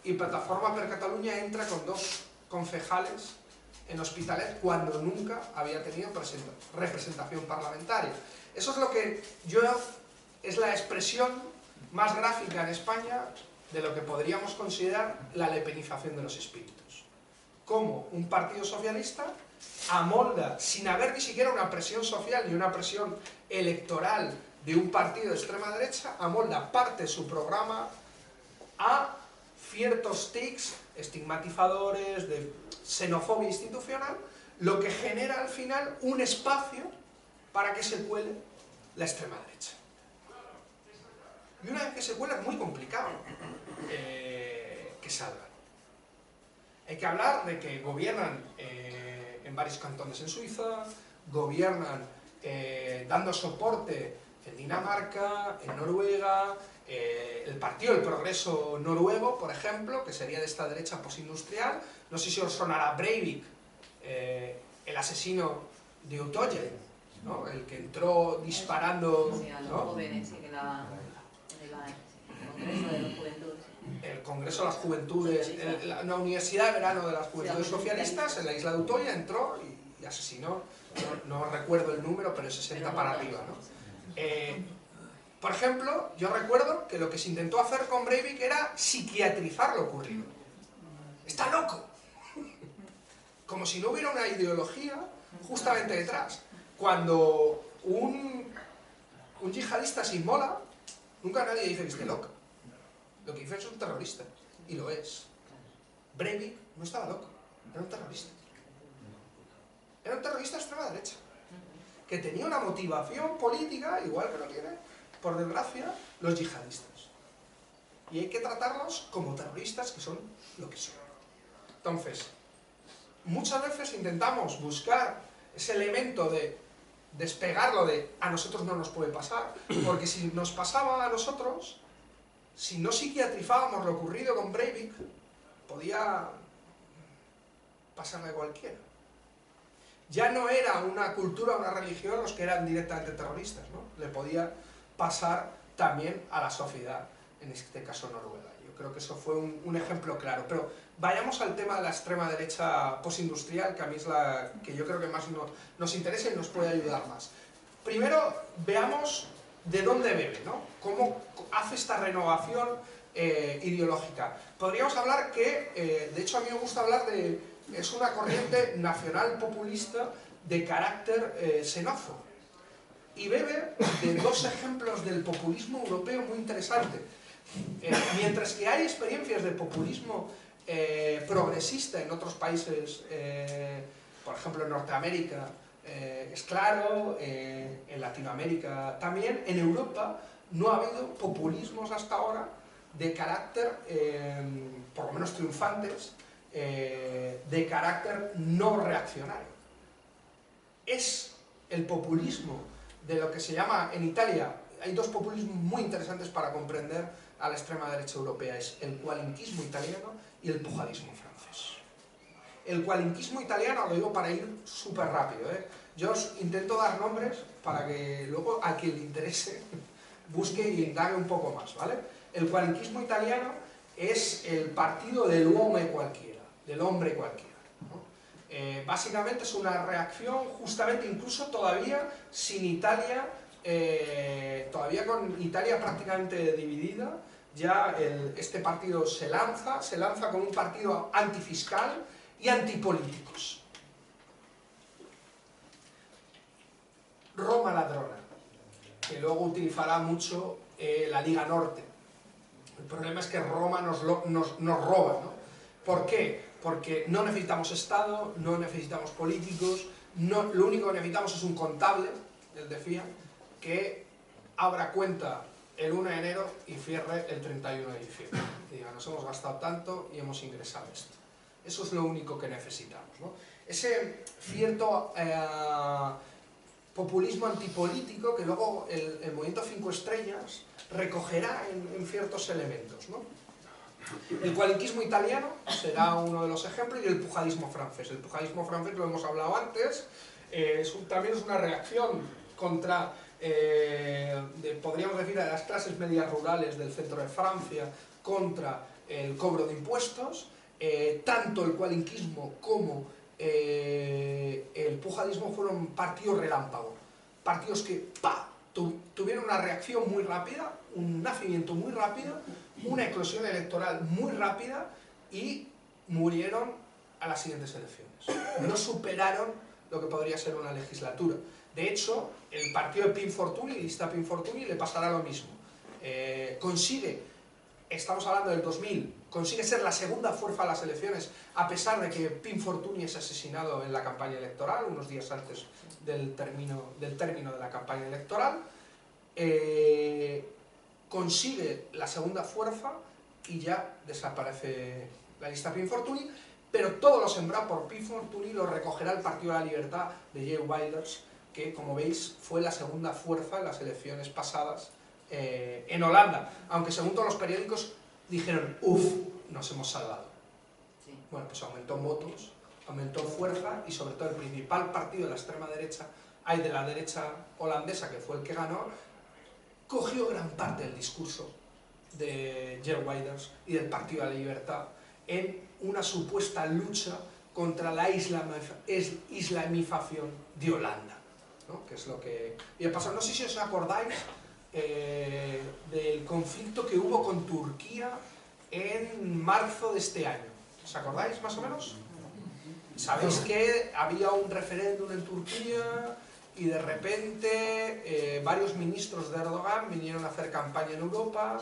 y Plataforma per Catalunya entra con 2 concejales en Hospitalet cuando nunca había tenido representación parlamentaria. Eso es lo que es la expresión más gráfica en España de lo que podríamos considerar la lepenización de los espíritus. Como un partido socialista amolda, sin haber ni siquiera una presión social ni una presión electoral de un partido de extrema derecha, amolda parte de su programa a ciertos tics estigmatizadores, de xenofobia institucional, lo que genera al final un espacio para que se cuele la extrema derecha. Y una vez que se cuela es muy complicado que salga. Hay que hablar de que gobiernan en varios cantones en Suiza, gobiernan dando soporte en Dinamarca, en Noruega, el Partido del Progreso noruego, por ejemplo, que sería de esta derecha postindustrial. No sé si os sonará Breivik, el asesino de Utoya, ¿no? El que entró disparando, Sí, a los ¿no? jóvenes, sí, que el Congreso de las Juventudes. El Congreso de las Juventudes, la Universidad de Verano de las Juventudes Socialistas, en la isla de Utoya, entró y asesinó, no recuerdo el número, pero 60 para arriba, ¿no? Por ejemplo, yo recuerdo que lo que se intentó hacer con Breivik era psiquiatrizar lo ocurrido. ¡Está loco! Como si no hubiera una ideología justamente detrás. Cuando un yihadista se inmola, nunca nadie dice que esté loco. Lo que dice es un terrorista, y lo es. Breivik no estaba loco, era un terrorista. Era un terrorista de extrema derecha, que tenía una motivación política, igual que lo tiene, por desgracia, los yihadistas. Y hay que tratarlos como terroristas, que son lo que son. Entonces, muchas veces intentamos buscar ese elemento de despegarlo de a nosotros no nos puede pasar, porque si nos pasaba a nosotros, si no psiquiatrizábamos lo ocurrido con Breivik, podía pasarle a cualquiera. Ya no era una cultura, una religión los que eran directamente terroristas, ¿no? Le podía pasar también a la sociedad, en este caso noruega. Yo creo que eso fue un ejemplo claro. Pero vayamos al tema de la extrema derecha postindustrial, que a mí es la que yo creo que más nos interesa y nos puede ayudar más. Primero, veamos de dónde bebe, ¿no? Cómo hace esta renovación ideológica. Podríamos hablar que, de hecho a mí me gusta hablar de, es una corriente nacional populista de carácter xenófobo. Y bebe de dos ejemplos del populismo europeo muy interesantes. Mientras que hay experiencias de populismo progresista en otros países, por ejemplo en Norteamérica, es claro, en Latinoamérica también, en Europa no ha habido populismos hasta ahora de carácter, por lo menos triunfantes, de carácter no reaccionario. Es el populismo de lo que se llama en Italia, hay dos populismos muy interesantes para comprender a la extrema derecha europea, es el cualinquismo italiano y el pujadismo francés. El cualinquismo italiano, lo digo para ir súper rápido, yo os intento dar nombres para que luego a quien le interese busque y indague un poco más, ¿vale? El cualinquismo italiano es el partido del hombre cualquiera, del hombre cualquiera. Básicamente es una reacción justamente incluso todavía sin Italia, todavía con Italia prácticamente dividida, ya este partido se lanza con un partido antifiscal y antipolíticos. Roma ladrona, que luego utilizará mucho la Liga Norte. El problema es que Roma nos roba, ¿no? ¿Por qué? Porque no necesitamos Estado, no necesitamos políticos, lo único que necesitamos es un contable, él decía, que abra cuenta el 1 de enero y cierre el 31 de diciembre. Y diga, nos hemos gastado tanto y hemos ingresado esto. Eso es lo único que necesitamos, ¿no? Ese cierto populismo antipolítico que luego el movimiento 5 estrellas recogerá en ciertos elementos, ¿no? El cualinquismo italiano será uno de los ejemplos y el pujadismo francés. El pujadismo francés, lo hemos hablado antes, también es una reacción contra, podríamos decir, a las clases medias rurales del centro de Francia contra el cobro de impuestos. Tanto el cualinquismo como el pujadismo fueron partidos relámpago, partidos que tuvieron una reacción muy rápida, un nacimiento muy rápido, una eclosión electoral muy rápida y murieron a las siguientes elecciones. No superaron lo que podría ser una legislatura. De hecho, el partido de Pim Fortuny, lista Pim Fortuny, le pasará lo mismo. Estamos hablando del 2000, consigue ser la segunda fuerza a las elecciones, a pesar de que Pim Fortuny es asesinado en la campaña electoral, unos días antes del término de la campaña electoral. Consigue la segunda fuerza y ya desaparece la lista Pim Fortuny, pero todo lo sembrado por Pim Fortuny lo recogerá el Partido de la Libertad de Geert Wilders, que, como veis, fue la segunda fuerza en las elecciones pasadas en Holanda, aunque según todos los periódicos dijeron, nos hemos salvado. Sí. Bueno, pues aumentó en votos, aumentó en fuerza y sobre todo el principal partido de la extrema derecha, de la derecha holandesa, que fue el que ganó, cogió gran parte del discurso de Geert Wilders y del Partido de la Libertad en una supuesta lucha contra la islamización de Holanda, ¿no? Que es lo que iba a pasar. No sé si os acordáis del conflicto que hubo con Turquía en marzo de este año. ¿Os acordáis más o menos? Sabéis que había un referéndum en Turquía y de repente varios ministros de Erdogan vinieron a hacer campaña en Europa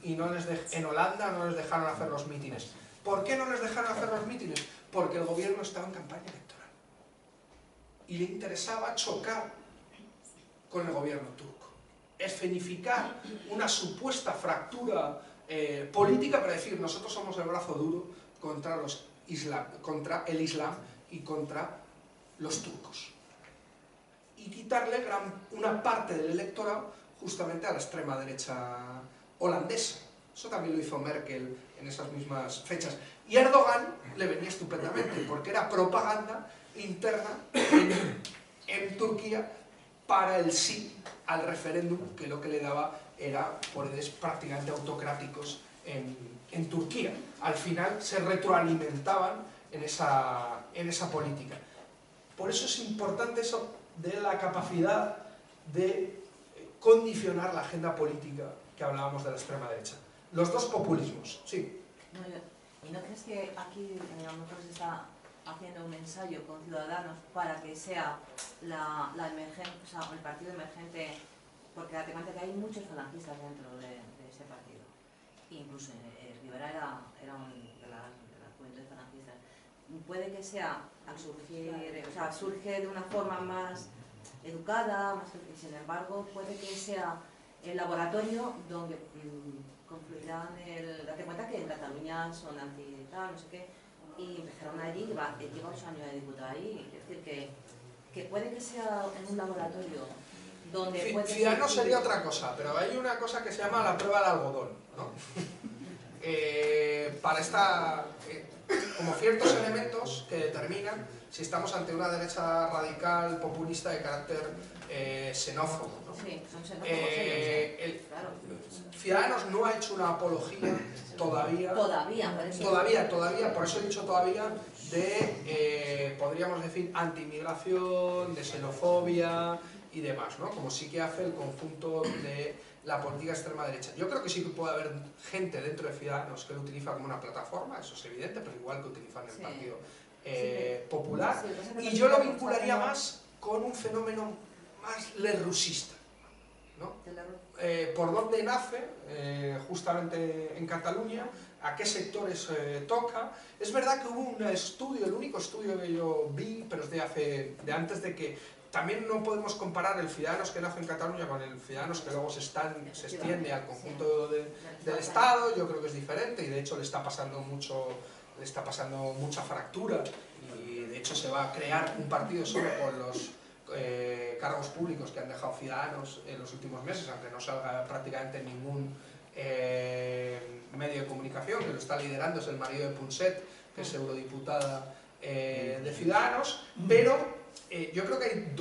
y en Holanda no les dejaron hacer los mítines. ¿Por qué no les dejaron hacer los mítines? Porque el gobierno estaba en campaña electoral y le interesaba chocar con el gobierno turco, escenificar una supuesta fractura política para decir nosotros somos el brazo duro contra el Islam y contra los turcos, y quitarle una parte del electorado justamente a la extrema derecha holandesa. Eso también lo hizo Merkel en esas mismas fechas. Y a Erdogan le venía estupendamente, porque era propaganda interna en Turquía para el sí al referéndum, que lo que le daba era poderes prácticamente autocráticos en Turquía. Al final se retroalimentaban en esa política. Por eso es importante eso de la capacidad de condicionar la agenda política que hablábamos de la extrema derecha. Los dos populismos, sí. ¿Y no crees que aquí a lo mejor se está haciendo un ensayo con Ciudadanos para que sea la emergente, o sea, el partido emergente? Porque date cuenta que hay muchos falangistas dentro de ese partido. Incluso Rivera era de las juventudes falangistas. Puede que sea, al surgir, o sea, surge de una forma más educada, y sin embargo puede que sea el laboratorio donde confluirán date cuenta que en Cataluña son anti tal, no sé qué, y empezaron allí, lleva 8 años de diputado ahí, es decir que puede que sea en un laboratorio donde puede Ciudadanos sería otra cosa, pero hay una cosa que se llama la prueba del algodón, ¿no? Como ciertos elementos que determinan si estamos ante una derecha radical, populista de carácter xenófobo, ¿no? Sí, son xenófobos, claro. Ciudadanos no ha hecho una apología todavía, por eso he dicho todavía, de, podríamos decir, anti-inmigración, de xenofobia y demás, ¿no? Como sí que hace el conjunto de la política extrema derecha. Yo creo que sí que puede haber gente dentro de Ciudadanos que lo utiliza como una plataforma, eso es evidente, pero igual que utilizan el Partido Popular, y yo lo vincularía más con un fenómeno más lerrousista, ¿no? Por dónde nace, justamente en Cataluña, a qué sectores toca. Es verdad que hubo un estudio, el único estudio que yo vi, pero es de antes de que. También no podemos comparar el Ciudadanos que nace en Cataluña con el Ciudadanos que luego se extiende al conjunto del Estado. Yo creo que es diferente y de hecho le está pasando mucha fractura y de hecho se va a crear un partido solo con los cargos públicos que han dejado Ciudadanos en los últimos meses, aunque no salga prácticamente ningún medio de comunicación, que lo está liderando es el marido de Punset, que es eurodiputada de Ciudadanos, pero yo creo que hay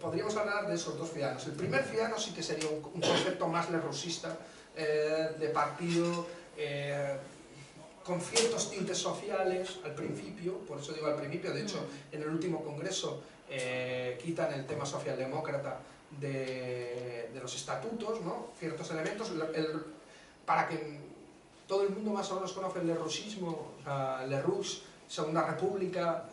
podríamos hablar de esos dos Ciudadanos. El primer Ciudadanos sí que sería un concepto más lerrousista, de partido con ciertos tintes sociales al principio, por eso digo al principio, de hecho en el último congreso quitan el tema socialdemócrata de los estatutos, ¿no? Ciertos elementos, para que todo el mundo más o menos conoce el lerrousismo, o sea, Lerroux, Segunda República,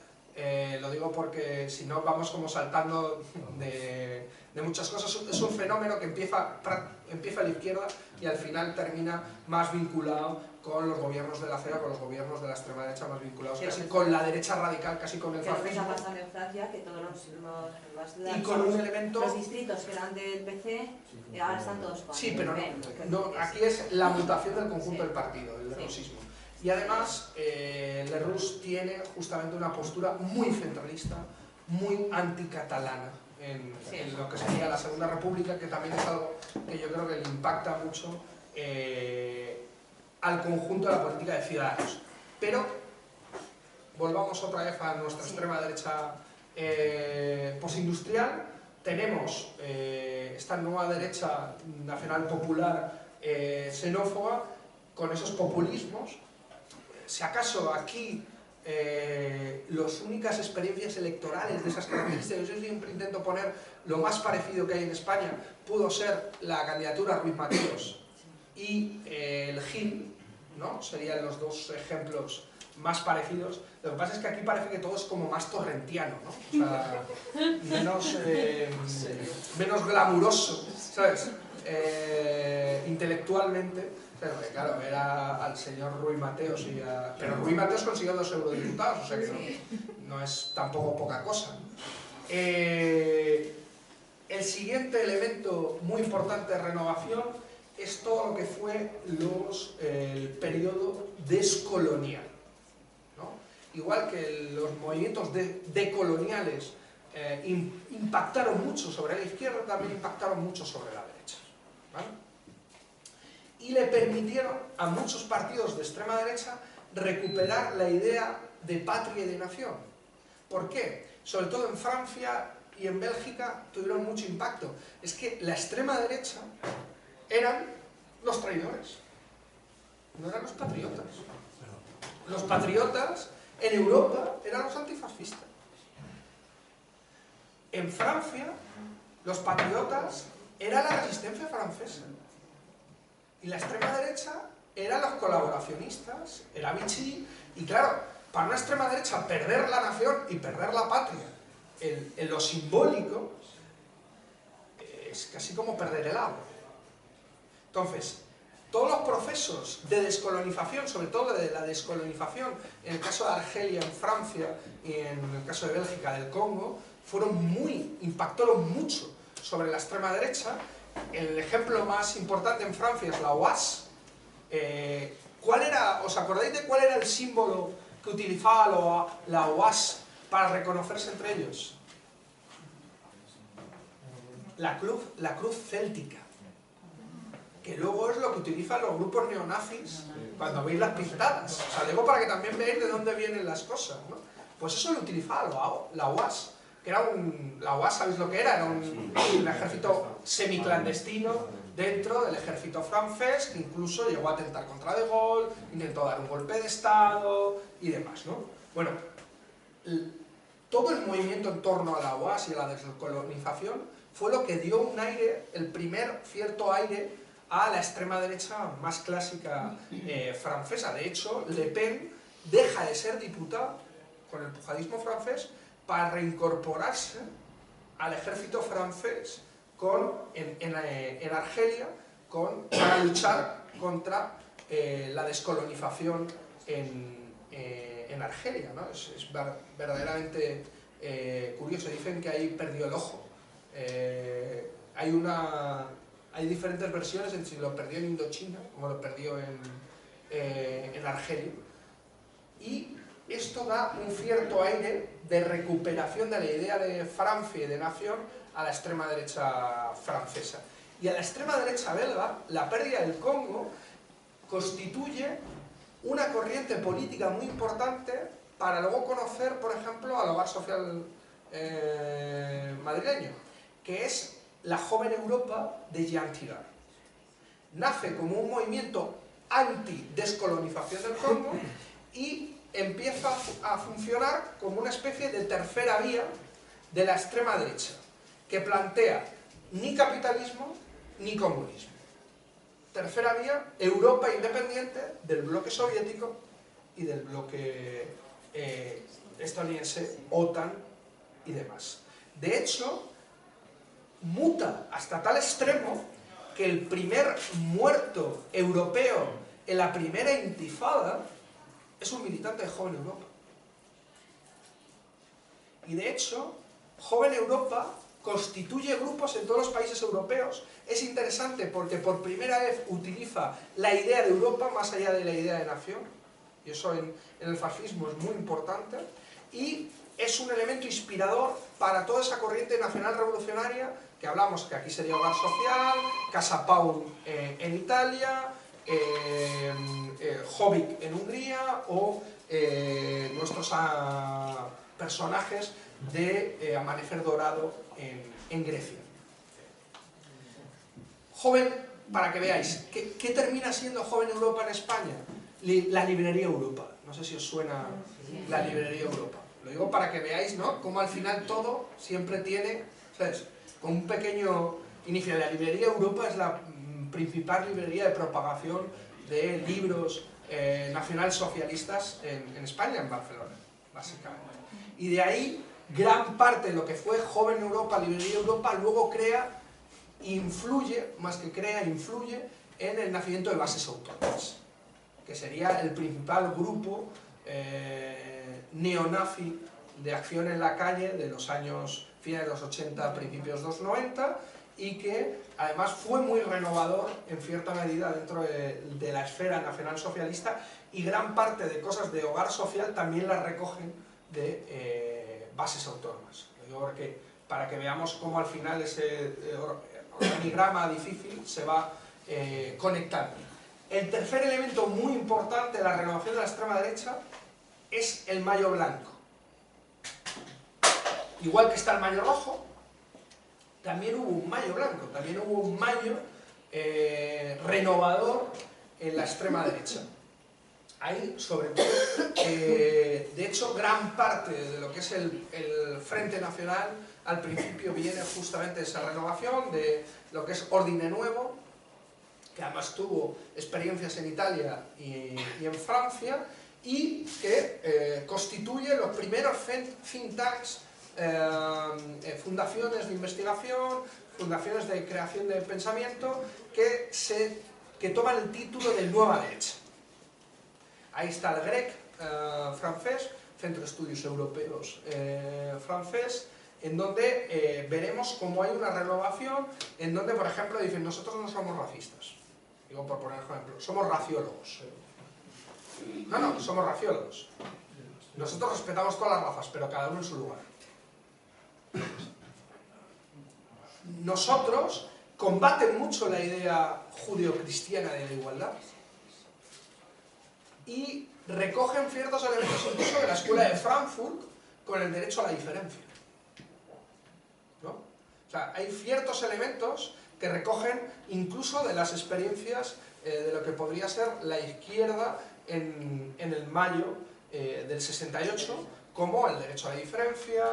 lo digo porque si no vamos como saltando de muchas cosas. Es un fenómeno que empieza a la izquierda y al final termina más vinculado con los gobiernos de la CEA, con los gobiernos de la extrema derecha, más vinculados casi con la derecha radical, casi con el fascismo. ¿Qué está pasando en Francia? Que todos las ciudades, y con un elemento... los distritos que eran del PC, ahora están todos con Sí, pero el no, aquí es la mutación del conjunto del partido, el lerrousismo. Y además, Lerroux tiene justamente una postura muy centralista, muy anticatalana en lo que sería la Segunda República, que también es algo que yo creo que le impacta mucho al conjunto de la política de Ciudadanos. Pero volvamos otra vez a nuestra extrema derecha postindustrial. Tenemos esta nueva derecha nacional popular xenófoba con esos populismos. Si acaso aquí las únicas experiencias electorales de esas características, yo siempre intento poner lo más parecido que hay en España, pudo ser la candidatura Ruiz Mateos y el Gil, ¿no? Serían los dos ejemplos más parecidos. Lo que pasa es que aquí parece que todo es como más torrentiano, ¿no? O sea, menos glamuroso, ¿sabes? Intelectualmente. Pero claro, era al señor Ruiz Mateos pero Ruiz Mateos consiguió 2 eurodiputados, o sea que no es tampoco poca cosa. El siguiente elemento muy importante de renovación es todo lo que fue el periodo descolonial, ¿no? Igual que los movimientos decoloniales impactaron mucho sobre la izquierda, también impactaron mucho sobre la derecha, ¿vale? Y le permitieron a muchos partidos de extrema derecha recuperar la idea de patria y de nación. ¿Por qué? Sobre todo en Francia y en Bélgica tuvieron mucho impacto. Es que la extrema derecha eran los traidores, no eran los patriotas. Los patriotas en Europa eran los antifascistas. En Francia, los patriotas eran la resistencia francesa. Y la extrema derecha eran los colaboracionistas, era Vichy, y claro, para una extrema derecha perder la nación y perder la patria en lo simbólico es casi como perder el agua. Entonces, todos los procesos de descolonización, sobre todo de la descolonización, en el caso de Argelia en Francia y en el caso de Bélgica del Congo, impactaron mucho sobre la extrema derecha. El ejemplo más importante en Francia es la OAS. ¿Os acordáis de cuál era el símbolo que utilizaba la OAS para reconocerse entre ellos? La cruz céltica, que luego es lo que utilizan los grupos neonazis cuando veis las pintadas. O sea, digo para que también veáis de dónde vienen las cosas, ¿no? Pues eso lo utilizaba la OAS. Que era la UAS, ¿sabéis lo que era? Era un ejército semiclandestino dentro del ejército francés, que incluso llegó a atentar contra De Gaulle, intentó dar un golpe de Estado y demás, ¿no? Bueno, todo el movimiento en torno a la UAS y a la descolonización fue lo que dio un aire, el primer cierto aire, a la extrema derecha más clásica francesa. De hecho, Le Pen deja de ser diputada con el pujadismo francés para reincorporarse al ejército francés en Argelia para luchar contra la descolonización en Argelia, ¿no? Es verdaderamente curioso. Dicen que ahí perdió el ojo. Hay diferentes versiones en si lo perdió en Indochina, como lo perdió en Argelia. Y esto da un cierto aire de recuperación de la idea de Francia y de nación a la extrema derecha francesa. Y a la extrema derecha belga, la pérdida del Congo constituye una corriente política muy importante para luego conocer, por ejemplo, al Hogar Social madrileño, que es la Joven Europa de Jean Tirole. Nace como un movimiento anti-descolonización del Congo y empieza a funcionar como una especie de tercera vía de la extrema derecha, que plantea ni capitalismo ni comunismo. Tercera vía, Europa independiente del bloque soviético y del bloque estadounidense, OTAN y demás. De hecho, muta hasta tal extremo que el primer muerto europeo en la primera intifada es un militante de Joven Europa. Y de hecho, Joven Europa constituye grupos en todos los países europeos. Es interesante porque por primera vez utiliza la idea de Europa más allá de la idea de nación, y eso en el fascismo es muy importante, y es un elemento inspirador para toda esa corriente nacional revolucionaria que hablamos, que aquí sería Hogar Social, Casa Pau en Italia, Jobbik en Hungría, o nuestros personajes de Amanecer Dorado en Grecia. Joven, para que veáis, ¿qué termina siendo Joven Europa en España? La Librería Europa. No sé si os suena la Librería Europa. Lo digo para que veáis, ¿no?, cómo al final todo siempre tiene, ¿sabes?, con un pequeño inicio. La Librería Europa es la principal librería de propagación de libros nacionalsocialistas en España, en Barcelona, básicamente. Y de ahí, gran parte de lo que fue Joven Europa, Librería Europa, luego crea, influye, más que crea, influye en el nacimiento de Bases Autónomas, que sería el principal grupo neonazi de acción en la calle de los años finales de los 80, principios de los 90, y que además fue muy renovador en cierta medida dentro de la esfera nacionalsocialista, y gran parte de cosas de Hogar Social también las recogen de Bases Autónomas. Lo digo porque, para que veamos cómo al final ese organigrama difícil se va conectando. El tercer elemento muy importante de la renovación de la extrema derecha es el Mayo Blanco. Igual que está el Mayo Rojo, también hubo un Mayo Blanco, también hubo un Mayo renovador en la extrema derecha. Ahí, sobre todo, de hecho, gran parte de lo que es el Frente Nacional al principio viene justamente de esa renovación, de lo que es Ordine Nuevo, que además tuvo experiencias en Italia y en Francia, y que constituye los primeros think tanks, fundaciones de investigación, fundaciones de creación de pensamiento, que toman el título de Nueva Derecha. Ahí está el GREC francés, Centro de Estudios Europeos francés, en donde veremos cómo hay una renovación, en donde, por ejemplo, dicen: nosotros no somos racistas. Digo, por poner ejemplo, somos raciólogos. No, somos raciólogos. Nosotros respetamos todas las razas, pero cada uno en su lugar. Nosotros combaten mucho la idea judeocristiana de la igualdad y recogen ciertos elementos incluso de la escuela de Frankfurt con el derecho a la diferencia, ¿no? O sea, hay ciertos elementos que recogen incluso de las experiencias de lo que podría ser la izquierda en el mayo del 68, como el derecho a la diferencia,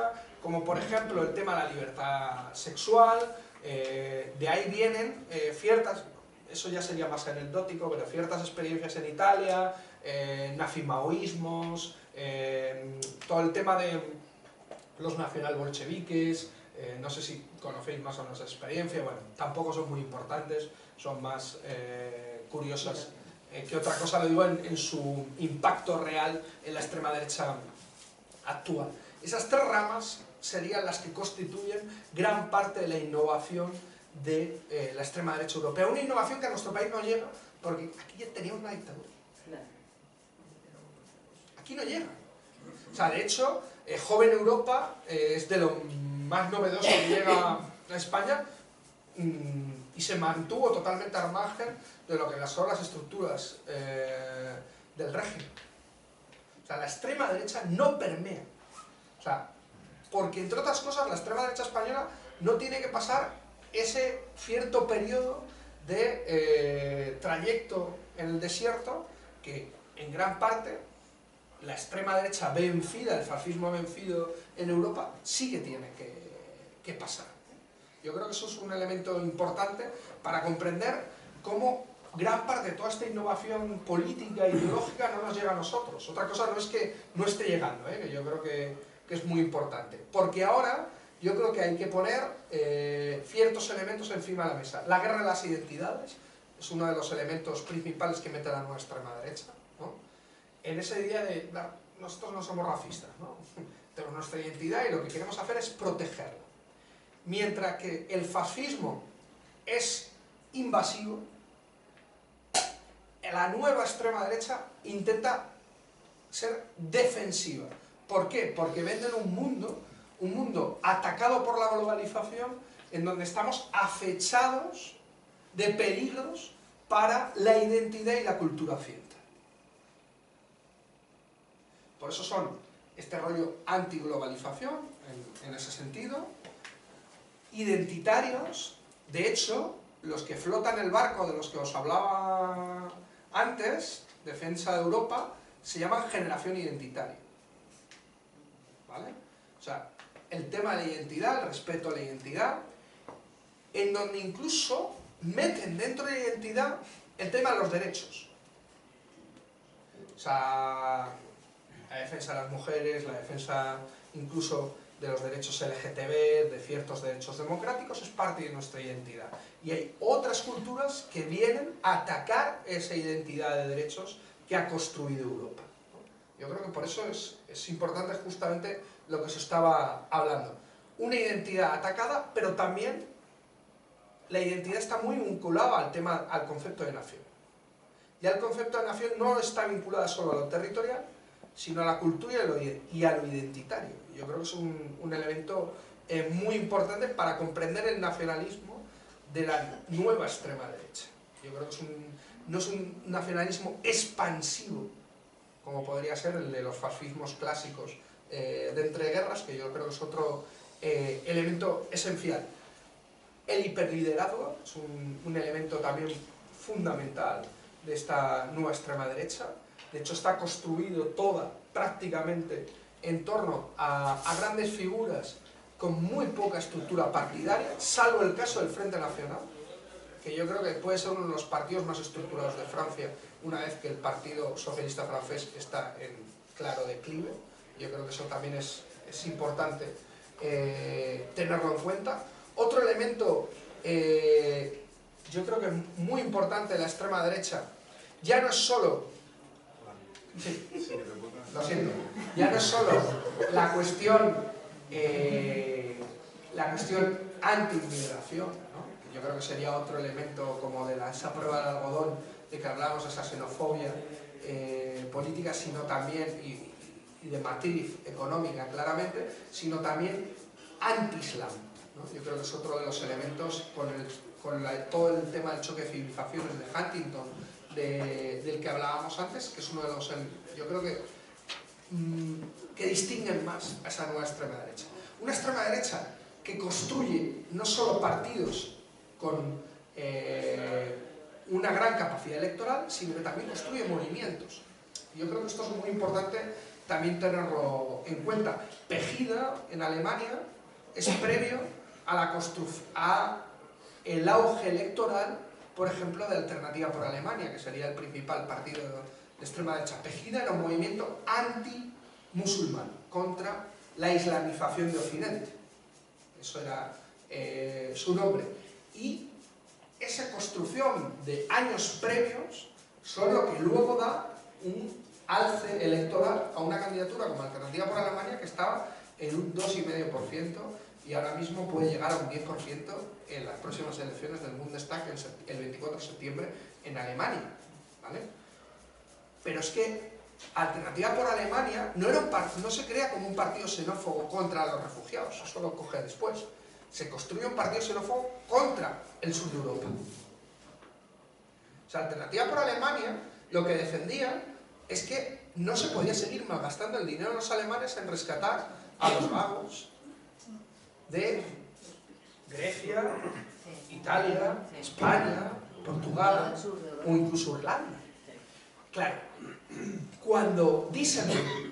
como por ejemplo el tema de la libertad sexual. De ahí vienen ciertas, eso ya sería más anecdótico, pero ciertas experiencias en Italia, nazimaoísmos, todo el tema de los nacionalbolcheviques. No sé si conocéis más o menos esa experiencia. Bueno, tampoco son muy importantes, son más curiosas que otra cosa. Lo digo en su impacto real en la extrema derecha actual. Esas tres ramas serían las que constituyen gran parte de la innovación de la extrema derecha europea. Una innovación que a nuestro país no llega, porque aquí ya teníamos una dictadura. Aquí no llega. O sea, de hecho, Joven Europa es de lo más novedoso que llega a España, y se mantuvo totalmente al margen de lo que son las estructuras del régimen. O sea, la extrema derecha no permea. O sea, porque entre otras cosas la extrema derecha española no tiene que pasar ese cierto periodo de trayecto en el desierto que en gran parte la extrema derecha vencida, el fascismo vencido en Europa, sí que tiene que pasar. Yo creo que eso es un elemento importante para comprender cómo gran parte de toda esta innovación política e ideológica no nos llega a nosotros. Otra cosa no es que no esté llegando, que yo creo que es muy importante. Porque ahora yo creo que hay que poner ciertos elementos encima de la mesa. La guerra de las identidades es uno de los elementos principales que mete la nueva extrema derecha, ¿no? En ese día de, nosotros no somos racistas, ¿no? Tenemos nuestra identidad y lo que queremos hacer es protegerla. Mientras que el fascismo es invasivo, la nueva extrema derecha intenta ser defensiva. ¿Por qué? Porque venden un mundo atacado por la globalización, en donde estamos acechados de peligros para la identidad y la cultura occidental. Por eso son este rollo antiglobalización, en ese sentido, identitarios. De hecho, los que flotan el barco de los que os hablaba antes, Defensa de Europa, se llaman generación identitaria. ¿Vale? O sea, el tema de la identidad, el respeto a la identidad, en donde incluso meten dentro de la identidad el tema de los derechos. O sea, la defensa de las mujeres, la defensa incluso de los derechos LGTB, de ciertos derechos democráticos, es parte de nuestra identidad. Y hay otras culturas que vienen a atacar esa identidad de derechos que ha construido Europa. Yo creo que por eso es importante justamente lo que se estaba hablando. Una identidad atacada, pero también la identidad está muy vinculada al concepto de nación. Ya el concepto de nación no está vinculado solo a lo territorial, sino a la cultura y a lo identitario. Yo creo que es un elemento muy importante para comprender el nacionalismo de la nueva extrema derecha. Yo creo que no es un nacionalismo expansivo, como podría ser el de los fascismos clásicos de entreguerras, que yo creo que es otro elemento esencial. El hiperliderazgo es un elemento también fundamental de esta nueva extrema derecha. De hecho, está construido toda, prácticamente, en torno a grandes figuras con muy poca estructura partidaria, salvo el caso del Frente Nacional, que yo creo que puede ser uno de los partidos más estructurados de Francia, una vez que el Partido Socialista Francés está en claro declive. Yo creo que eso también es importante tenerlo en cuenta. Otro elemento, yo creo que muy importante de la extrema derecha, ya no es solo... Sí, lo siento. Ya no es solo la cuestión anti-inmigración, ¿no? Yo creo que sería otro elemento como de esa prueba del algodón de que hablábamos, esa xenofobia política, sino también, y de matiz económica claramente, sino también anti-islam, ¿no? Yo creo que es otro de los elementos con todo el tema del choque de civilizaciones de Huntington, del que hablábamos antes, que es uno de los, yo creo que distinguen más a esa nueva extrema derecha. Una extrema derecha que construye no solo partidos con una gran capacidad electoral, sino que también construye movimientos. Yo creo que esto es muy importante también tenerlo en cuenta. Pegida, en Alemania, es previo a el auge electoral, por ejemplo, de Alternativa por Alemania, que sería el principal partido de extrema derecha. Pegida era un movimiento anti-musulmán, contra la islamización de Occidente. Eso era su nombre. Y esa construcción de años previos son lo que luego da un alce electoral a una candidatura como Alternativa por Alemania, que estaba en un 2,5%, y ahora mismo puede llegar a un 10% en las próximas elecciones del Bundestag el 24 de septiembre en Alemania, ¿vale? Pero es que Alternativa por Alemania no se crea como un partido xenófobo contra los refugiados, eso lo coge después. Se construye un partido xenófobo contra el sur de Europa. O sea, Alternativa por Alemania lo que defendía es que no se podía seguir malgastando el dinero de los alemanes en rescatar a los vagos de Grecia, Italia, España, Portugal o incluso Irlanda. Claro, cuando Dijsselbloem,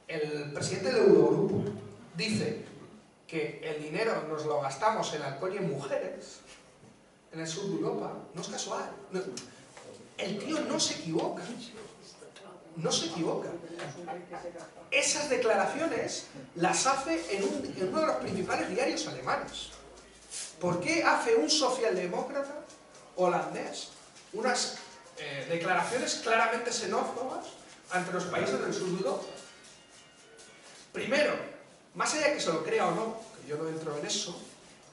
el presidente del Eurogrupo, dice que el dinero nos lo gastamos en alcohol y en mujeres, en el sur de Europa, no es casual. El tío no se equivoca. No se equivoca. Esas declaraciones las hace en uno de los principales diarios alemanes. ¿Por qué hace un socialdemócrata holandés unas declaraciones claramente xenófobas ante los países del sur de Europa? Primero, más allá de que se lo crea o no, que yo no entro en eso,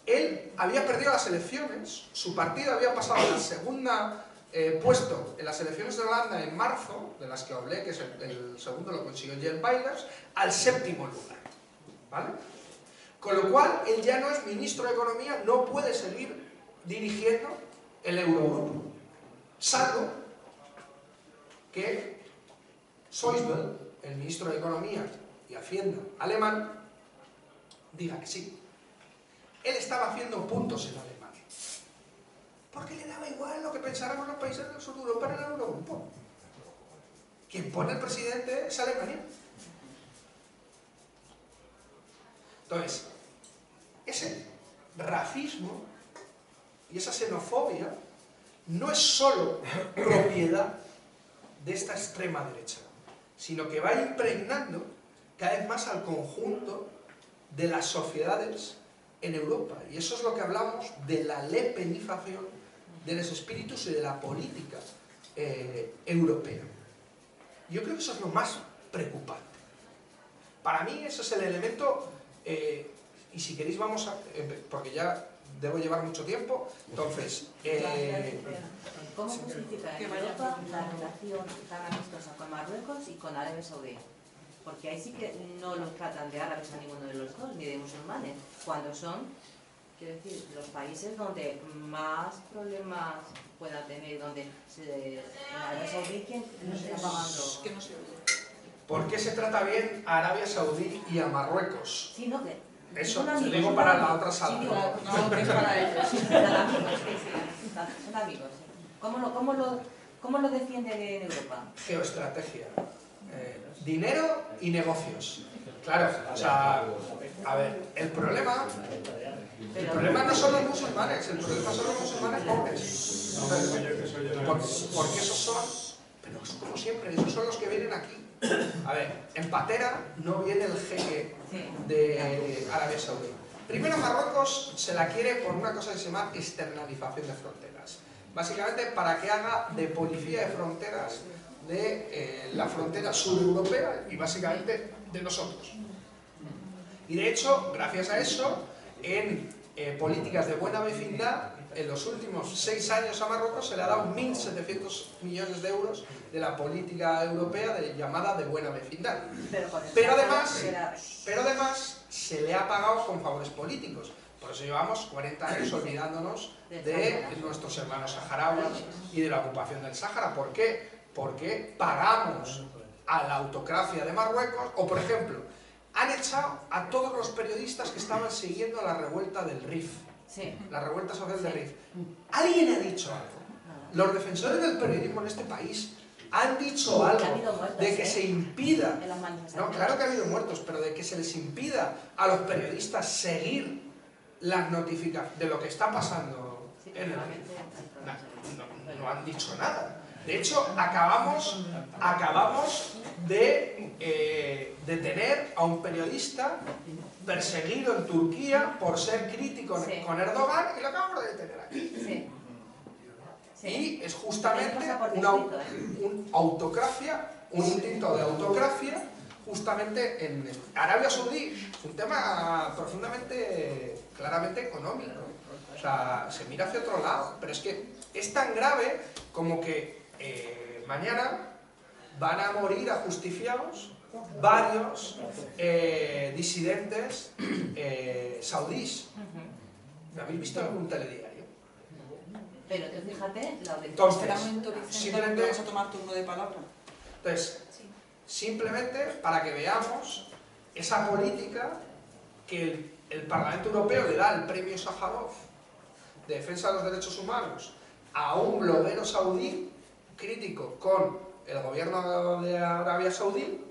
él había perdido las elecciones, su partido había pasado del segundo puesto en las elecciones de Holanda en marzo, de las que hablé, que es el segundo lo consiguió Geert Wilders, al 7º lugar, ¿vale? Con lo cual, él ya no es ministro de Economía, no puede seguir dirigiendo el Eurogrupo, salvo que Schäuble, el ministro de Economía y Hacienda alemán, diga que sí. Él estaba haciendo puntos en Alemania, porque le daba igual lo que pensáramos los países del sur de Europa en el Eurogrupo. Quien pone el presidente es Alemania. Entonces, ese racismo y esa xenofobia no es solo propiedad de esta extrema derecha, sino que va impregnando cada vez más al conjunto de las sociedades en Europa. Y eso es lo que hablamos de la lepenización de los espíritus y de la política europea. Yo creo que eso es lo más preocupante. Para mí ese es el elemento, y si queréis vamos a... porque ya debo llevar mucho tiempo, entonces... ¿Cómo justifica en Europa la relación tan amistosa con Marruecos y con Arabia Saudí? Porque ahí sí que no los tratan de árabes a ninguno de los dos, ni de musulmanes, cuando son, quiero decir, los países donde más problemas puedan tener, donde en Arabia Saudí, ¿quién nos está pagando? Que no se oye. ¿Por qué se trata bien a Arabia Saudí y a Marruecos? Sí, no, que Eso, son te amigos, digo son para amigos. la otra sala. Sí, No, que es para ellos. Son amigos, sí, son amigos. ¿Cómo lo defienden en Europa? Geoestrategia. Dinero y negocios. Claro, o sea, a ver, el problema no son los musulmanes, el problema son los musulmanes pobres. Porque esos son, pero como siempre, esos son los que vienen aquí. A ver, en Patera no viene el jeque de Arabia Saudí. Primero Marruecos se la quiere por una cosa que se llama externalización de fronteras. Básicamente para que haga de policía de fronteras de la frontera sureuropea y básicamente de nosotros. Y de hecho, gracias a eso, en políticas de buena vecindad, en los últimos 6 años a Marruecos se le ha dado 1.700 millones de euros de la política europea llamada de buena vecindad. Pero además se le ha pagado con favores políticos. Por eso llevamos 40 años olvidándonos de nuestros hermanos saharauis y de la ocupación del Sáhara. ¿Por qué? Porque pagamos a la autocracia de Marruecos, o por ejemplo, han echado a todos los periodistas que estaban siguiendo la revuelta del Rif, la revuelta social del Rif. ¿Alguien ha dicho algo? Los defensores del periodismo en este país han dicho algo de que se impida, no, claro que ha habido muertos, pero de que se les impida a los periodistas seguir las notificaciones de lo que está pasando en el Rif. No han dicho nada. De hecho, acabamos de detener a un periodista perseguido en Turquía por ser crítico con Erdogan y lo acabamos de detener aquí. Y es justamente una autocracia, un intento de autocracia, justamente en Arabia Saudí. Es un tema profundamente, claramente económico. O sea, se mira hacia otro lado, pero es que es tan grave como que mañana van a morir ajusticiados varios disidentes saudíes. ¿Lo habéis visto en algún telediario? Pero tú fíjate, la audiencia. Entonces, Simplemente vamos a tomar turno de palabra. Entonces, simplemente para que veamos esa política que el Parlamento Europeo le da el premio Sájarov de defensa de los derechos humanos a un bloguero saudí crítico con el gobierno de Arabia Saudí,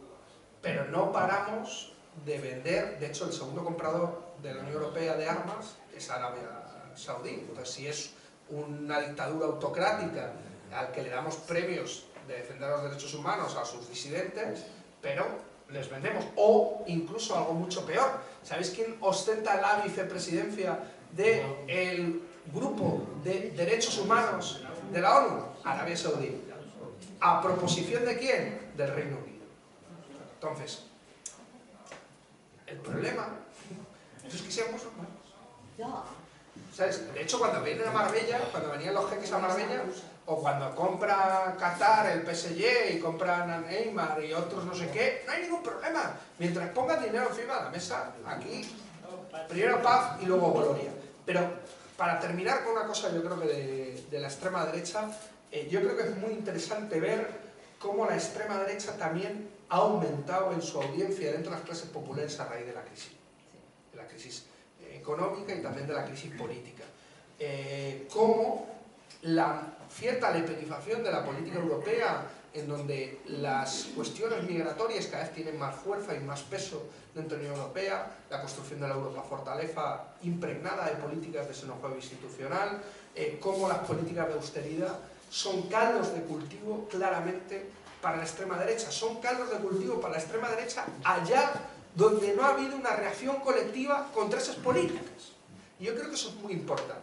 pero no paramos de vender. De hecho, el segundo comprador de la Unión Europea de armas es Arabia Saudí. Entonces, si es una dictadura autocrática al que le damos premios de defender los derechos humanos a sus disidentes, pero les vendemos. O incluso algo mucho peor. ¿Sabéis quién ostenta la vicepresidencia del grupo de derechos humanos de la ONU? Arabia Saudí. ¿A proposición de quién? Del Reino Unido. Entonces, el problema es que seamos humanos. ¿Sabes? De hecho, cuando vienen a Marbella, cuando venían los jeques a Marbella, o cuando compra Qatar el PSG y compran a Neymar y otros no sé qué, no hay ningún problema. Mientras pongan dinero encima de la mesa, aquí, primero paz y luego gloria. Pero, para terminar con una cosa, yo creo que de la extrema derecha, yo creo que es muy interesante ver cómo la extrema derecha también ha aumentado en su audiencia dentro de las clases populares a raíz de la crisis económica y también de la crisis política. Cómo la cierta lepenización de la política europea, en donde las cuestiones migratorias cada vez tienen más fuerza y más peso dentro de la Unión Europea, la construcción de la Europa fortaleza impregnada de políticas de xenofobia institucional, cómo las políticas de austeridad son caldos de cultivo claramente para la extrema derecha, son caldos de cultivo para la extrema derecha allá donde no ha habido una reacción colectiva contra esas políticas. Y yo creo que eso es muy importante,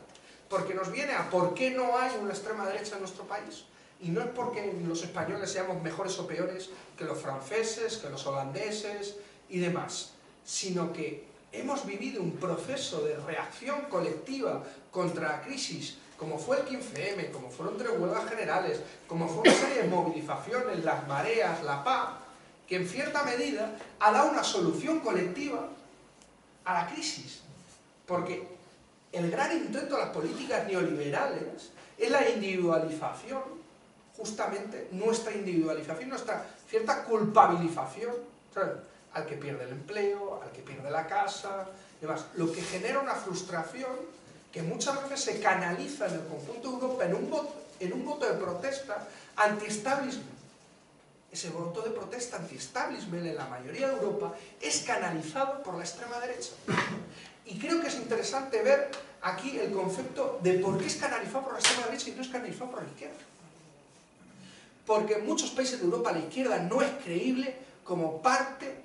porque nos viene a por qué no hay una extrema derecha en nuestro país. Y no es porque los españoles seamos mejores o peores que los franceses, que los holandeses y demás, sino que hemos vivido un proceso de reacción colectiva contra la crisis, como fue el 15M, como fueron 3 huelgas generales, como fue una serie de movilizaciones, las mareas, la PA, que en cierta medida ha dado una solución colectiva a la crisis. Porque el gran intento de las políticas neoliberales es la individualización, justamente nuestra individualización, nuestra cierta culpabilización, ¿sabes? Al que pierde el empleo, al que pierde la casa, demás. Lo que genera una frustración que muchas veces se canaliza en el conjunto de Europa en un voto de protesta anti-establishment. Ese voto de protesta anti-establishment en la mayoría de Europa es canalizado por la extrema derecha. Y creo que es interesante ver aquí el concepto de por qué es canalizado por la extrema derecha y no es canalizado por la izquierda. Porque en muchos países de Europa la izquierda no es creíble como parte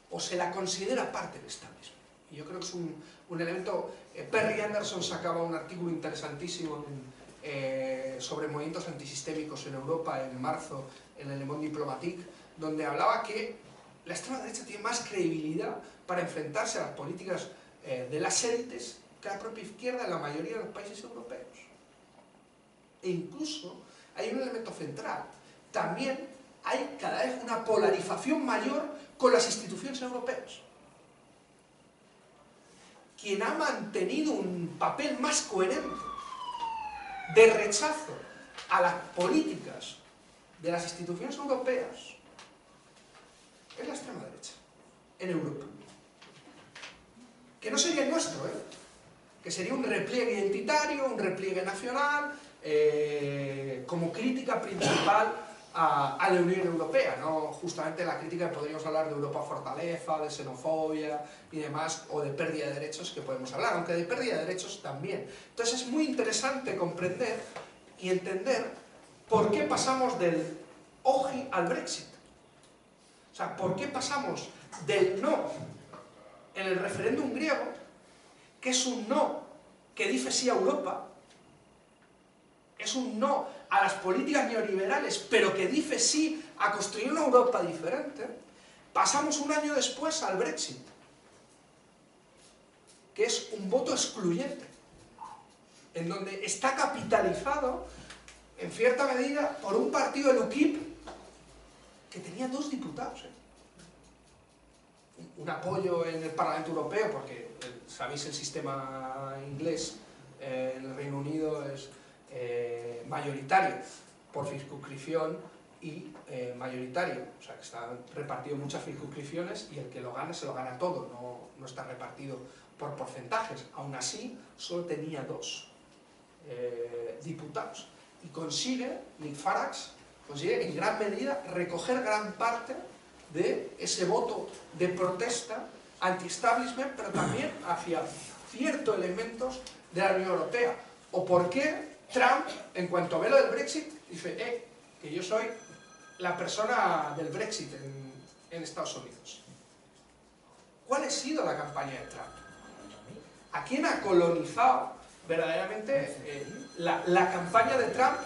o se la considera parte del establishment. Y yo creo que es un elemento. Perry Anderson sacaba un artículo interesantísimo sobre movimientos antisistémicos en Europa en marzo en el Le Monde Diplomatique, donde hablaba que la extrema derecha tiene más credibilidad para enfrentarse a las políticas de las élites que la propia izquierda en la mayoría de los países europeos. E incluso hay un elemento central. También hay cada vez una polarización mayor con las instituciones europeas. Quien ha mantenido un papel más coherente de rechazo a las políticas de las instituciones europeas es la extrema derecha, en Europa. Que no sería el nuestro, que sería un repliegue identitario, un repliegue nacional, como crítica principal a la Unión Europea, no justamente la crítica que podríamos hablar de Europa fortaleza, de xenofobia y demás, o de pérdida de derechos que podemos hablar, aunque de pérdida de derechos también. Entonces es muy interesante comprender y entender por qué pasamos del OGI al Brexit. O sea, por qué pasamos del no en el referéndum griego, que es un no que dice sí a Europa, es un no a las políticas neoliberales, pero que dice sí a construir una Europa diferente, pasamos un año después al Brexit, que es un voto excluyente, en donde está capitalizado, en cierta medida, por un partido, el UKIP, que tenía 2 diputados. Un apoyo en el Parlamento Europeo, porque sabéis el sistema inglés en el Reino Unido es mayoritario por circunscripción y mayoritario, o sea que está repartido en muchas circunscripciones y el que lo gana se lo gana todo, no está repartido por porcentajes. Aún así, solo tenía 2 diputados. Y consigue, Nick Farage, consigue en gran medida recoger gran parte de ese voto de protesta anti-establishment, pero también hacia ciertos elementos de la Unión Europea. ¿O por qué Trump, en cuanto ve lo del Brexit, dice, que yo soy la persona del Brexit en Estados Unidos? ¿Cuál ha sido la campaña de Trump? ¿A quién ha colonizado verdaderamente la campaña de Trump?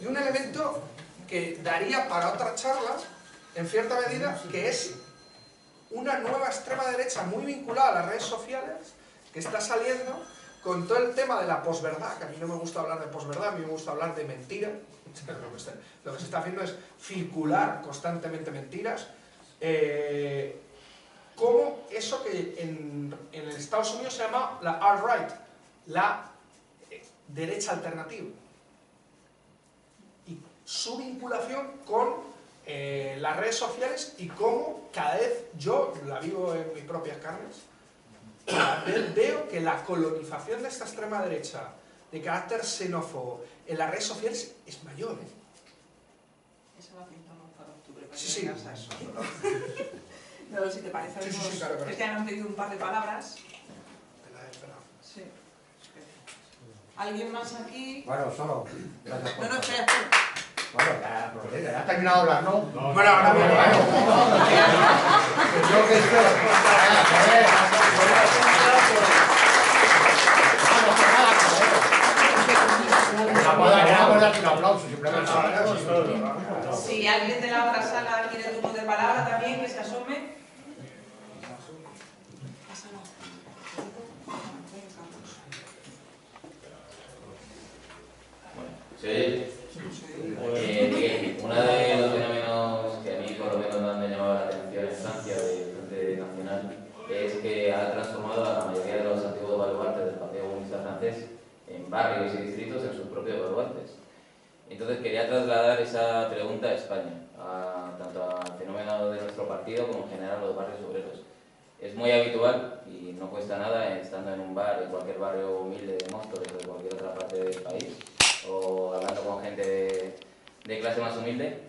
Y un elemento que daría para otra charla, en cierta medida, que es una nueva extrema derecha muy vinculada a las redes sociales, que está saliendo con todo el tema de la posverdad, que a mí no me gusta hablar de posverdad, a mí me gusta hablar de mentira. Lo que se está haciendo es circular constantemente mentiras. Como eso que en Estados Unidos se llama la alt-right, la derecha alternativa. Y su vinculación con las redes sociales y cómo cada vez yo la vivo en mis propias carnes, cada vez veo que la colonización de esta extrema derecha de carácter xenófobo en las redes sociales es mayor. Eso lo apuntamos para octubre. Para Sí. que vengas a eso. No, si te parece, Sí, claro. es que me han pedido un par de palabras. Sí. ¿Alguien más aquí? Bueno, solo. Gracias por Espera. Bueno, ya has terminado de hablar, ¿no? Bueno, ahora mismo. Yo que estoy. Vamos a dar un aplauso, simplemente. Si alguien de la otra sala quiere turno de palabra también, que se asome. Sí. Uno de los fenómenos que a mí por lo menos más me llamaba la atención en Francia, del Frente Nacional, es que ha transformado a la mayoría de los antiguos baluartes del Partido Comunista francés en barrios y distritos en sus propios baluartes. Entonces quería trasladar esa pregunta a España, tanto al fenómeno de nuestro partido como en general a los barrios obreros. Es muy habitual y no cuesta nada, estando en un bar, en cualquier barrio humilde de Móstoles o de cualquier otra parte del país, o hablando con gente de clase más humilde,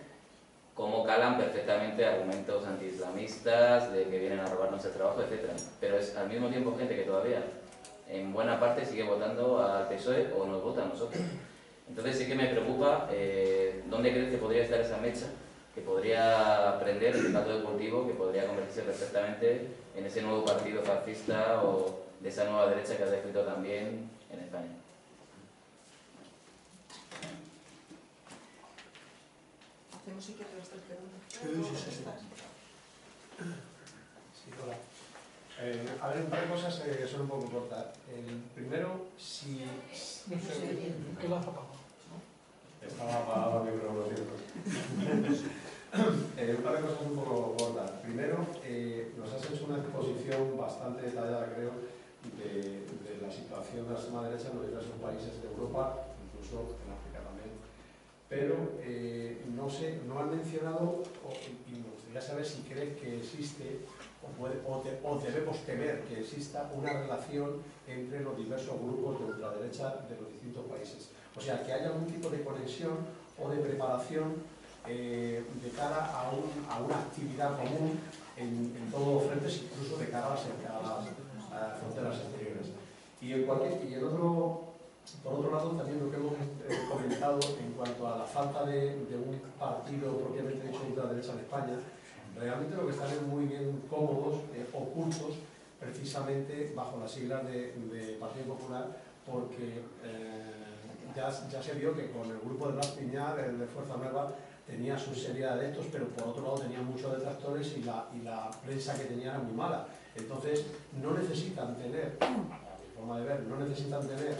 cómo calan perfectamente argumentos anti-islamistas, de que vienen a robarnos el trabajo, etc. Pero es al mismo tiempo gente que todavía en buena parte sigue votando al PSOE o nos vota a nosotros. Entonces sí que me preocupa dónde crees que podría estar esa mecha, que podría prender el caldo de cultivo, que podría convertirse perfectamente en ese nuevo partido fascista o de esa nueva derecha que has descrito también en España. Hacemos si quieres las tres preguntas. Sí. Sí, hola. A ver, un par de cosas que son un poco cortas. Primero, si... ¿Qué lo has apagado? Estaba apagado mi programación. Un par de cosas un poco cortas. Primero, nos has hecho una exposición bastante detallada, creo, de la situación de la extrema derecha en los diversos países de Europa, incluso en África también. Pero, no sé, no han mencionado, y me gustaría saber si crees que existe o debemos temer que exista una relación entre los diversos grupos de ultraderecha de los distintos países. O sea, que haya algún tipo de conexión o de preparación de cara a una actividad común en todos los frentes, incluso de cara a las fronteras exteriores. Por otro lado, también lo que hemos comentado en cuanto a la falta de un partido propiamente dicho de ultraderecha en España, realmente lo que están es muy bien cómodos, ocultos, precisamente bajo las siglas de Partido Popular, porque ya se vio que con el grupo de Blas Piñar, el de Fuerza Nueva, tenía su serie de adeptos, pero por otro lado tenía muchos detractores y la prensa que tenía era muy mala. Entonces, no necesitan tener, a mi forma de ver, no necesitan tener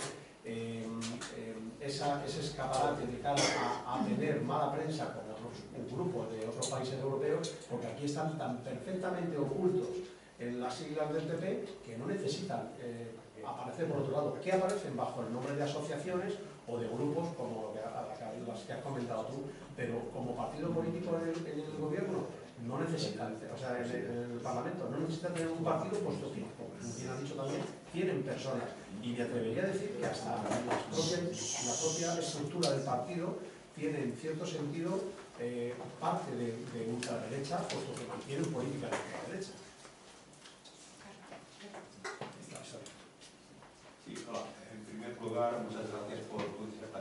ese escaparate de cara a tener mala prensa con otros grupos de otros países europeos, porque aquí están tan perfectamente ocultos en las siglas del PP que no necesitan aparecer por otro lado, que aparecen bajo el nombre de asociaciones o de grupos como las que has comentado tú, pero como partido político en el gobierno no necesitan, o sea, en el Parlamento no necesitan tener un partido, puesto que, como bien ha dicho también, tienen personas Y me atrevería a decir que hasta la propia estructura del partido tiene en cierto sentido parte de ultraderecha, puesto que mantienen política de ultraderecha. Sí, hola. En primer lugar, muchas gracias por tu disertación.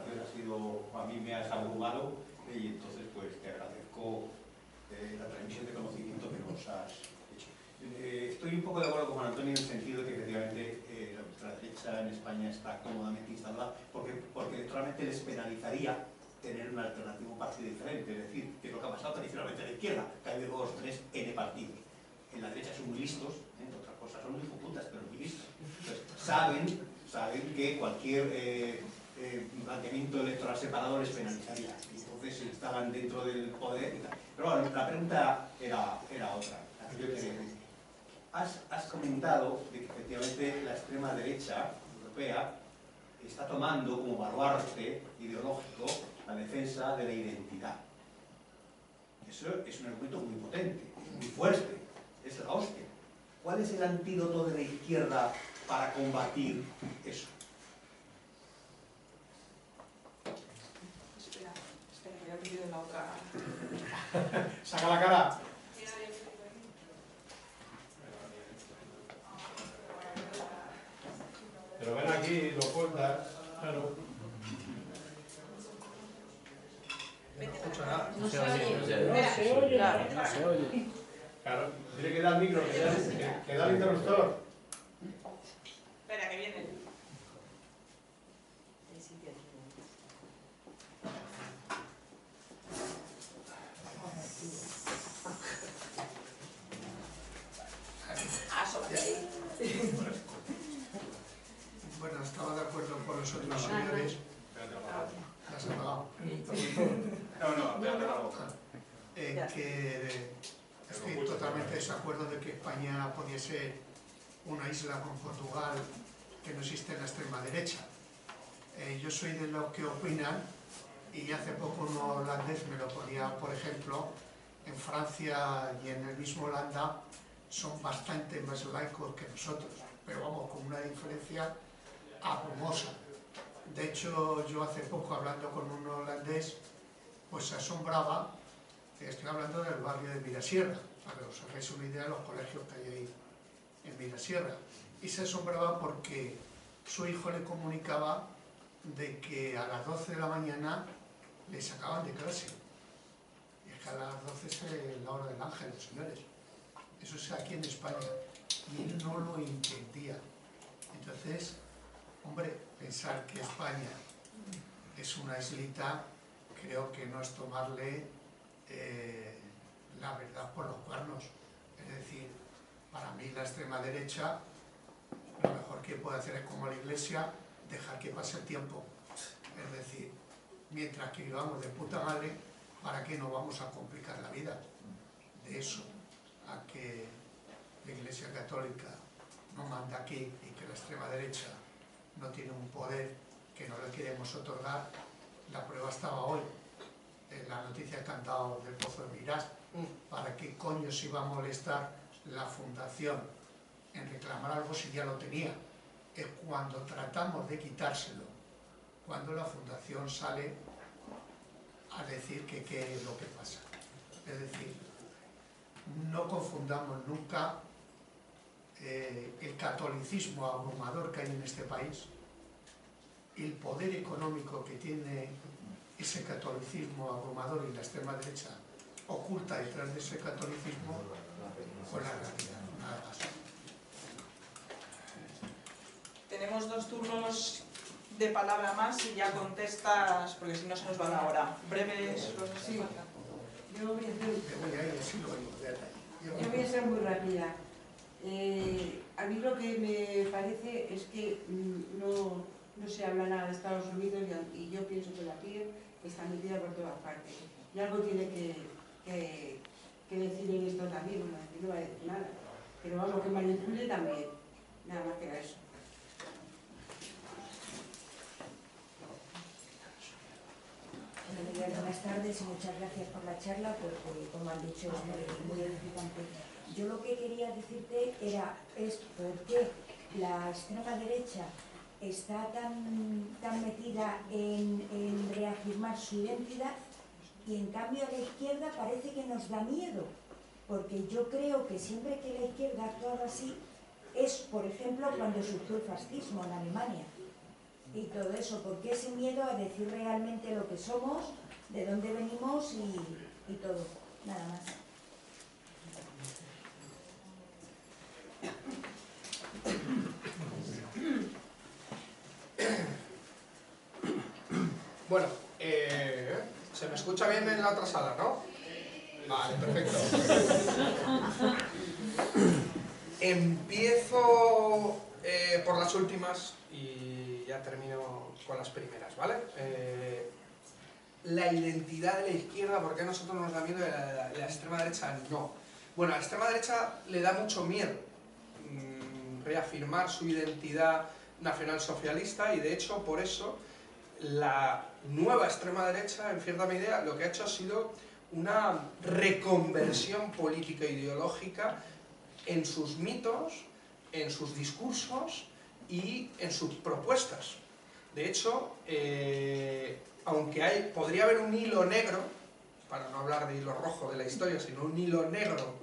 A mí me has abrumado y entonces pues te agradezco la transmisión de conocimiento que nos has hecho. Estoy un poco de acuerdo con Juan Antonio en el sentido de que efectivamente la ultraderecha en España está cómodamente instalada porque electoralmente les penalizaría tener una alternativa, un partido diferente. Es decir, que es lo que ha pasado tradicionalmente en la izquierda, que hay de 2 o 3 N partidos. En la derecha son muy listos, otras cosas son muy putas, pero muy listos. Entonces, saben que cualquier planteamiento electoral separador les penalizaría. Y entonces se instalan dentro del poder y tal. Pero bueno, la pregunta era otra. La que yo quería decir. Has comentado de que efectivamente la extrema derecha europea está tomando como baluarte ideológico la defensa de la identidad. Eso es un argumento muy potente, muy fuerte, es la hostia. ¿Cuál es el antídoto de la izquierda para combatir eso? Espera, que ya he perdido la otra. ¡Saca la cara! Pero ven aquí, lo cuentas. Claro. No escucho nada. No se oye. No se oye. Claro, tiene que dar el micro, que da el interruptor. Espera, que viene. Bueno, estaba de acuerdo con los otros señores. ¿La has apagado? Que estoy totalmente de desacuerdo de que España podía ser una isla con Portugal, que no existe en la extrema derecha. Yo soy de los que opinan, y hace poco un holandés me lo ponía, por ejemplo, en Francia y en el mismo Holanda son bastante más laicos que nosotros, pero vamos, con una diferencia abrumosa. De hecho, yo hace poco, hablando con un holandés, pues se asombraba, estoy hablando del barrio de Mirasierra, para que os hagáis una idea de los colegios que hay ahí en Mirasierra, y se asombraba porque su hijo le comunicaba de que a las 12 de la mañana le sacaban de clase. Y es que a las 12 es la hora del ángel, señores. Eso es aquí en España. Y él no lo entendía. Entonces, hombre, pensar que España es una islita, creo que no es tomarle la verdad por los cuernos. Es decir, para mí la extrema derecha, lo mejor que puede hacer es como la Iglesia, dejar que pase el tiempo. Es decir, mientras que vivamos de puta madre, ¿para qué no vamos a complicar la vida? De eso a que la Iglesia Católica no manda aquí y que la extrema derecha no tiene un poder que no le queremos otorgar, la prueba estaba hoy. La noticia que han dado del Pozo de Mirás. ¿Para qué coño se iba a molestar la Fundación en reclamar algo si ya lo tenía? Es cuando tratamos de quitárselo, cuando la Fundación sale a decir que qué es lo que pasa. Es decir, no confundamos nunca el catolicismo abrumador que hay en este país, el poder económico que tiene ese catolicismo abrumador y la extrema derecha oculta detrás de ese catolicismo con la realidad, nada más. Tenemos 2 turnos de palabra más y ya contestas, porque si no se nos va la hora. Breves, Sí. Yo voy a ser muy rápida. A mí lo que me parece es que no se habla nada de Estados Unidos y yo pienso que la PIR está metida por todas partes. Y algo tiene que decir en esto también, no va a decir nada. Pero vamos, que manipule también. Nada más que eso. Buenas tardes y muchas gracias por la charla, porque como han dicho es muy edificante. Yo lo que quería decirte es por qué la extrema derecha está tan metida en reafirmar su identidad, y en cambio a la izquierda parece que nos da miedo, porque yo creo que siempre que la izquierda ha actuado así es, por ejemplo, cuando surgió el fascismo en Alemania y todo eso, porque ese miedo a decir realmente lo que somos, de dónde venimos y todo, nada más. Bueno, se me escucha bien en la otra sala, ¿no? Vale, perfecto. Empiezo por las últimas y ya termino con las primeras, ¿vale? La identidad de la izquierda, ¿por qué a nosotros nos da miedo y a la extrema derecha no? Bueno, a la extrema derecha le da mucho miedo reafirmar su identidad nacionalsocialista, y de hecho por eso la nueva extrema derecha, en cierta medida, lo que ha hecho ha sido una reconversión política e ideológica en sus mitos, en sus discursos y en sus propuestas. De hecho, aunque podría haber un hilo negro, para no hablar de hilo rojo de la historia, sino un hilo negro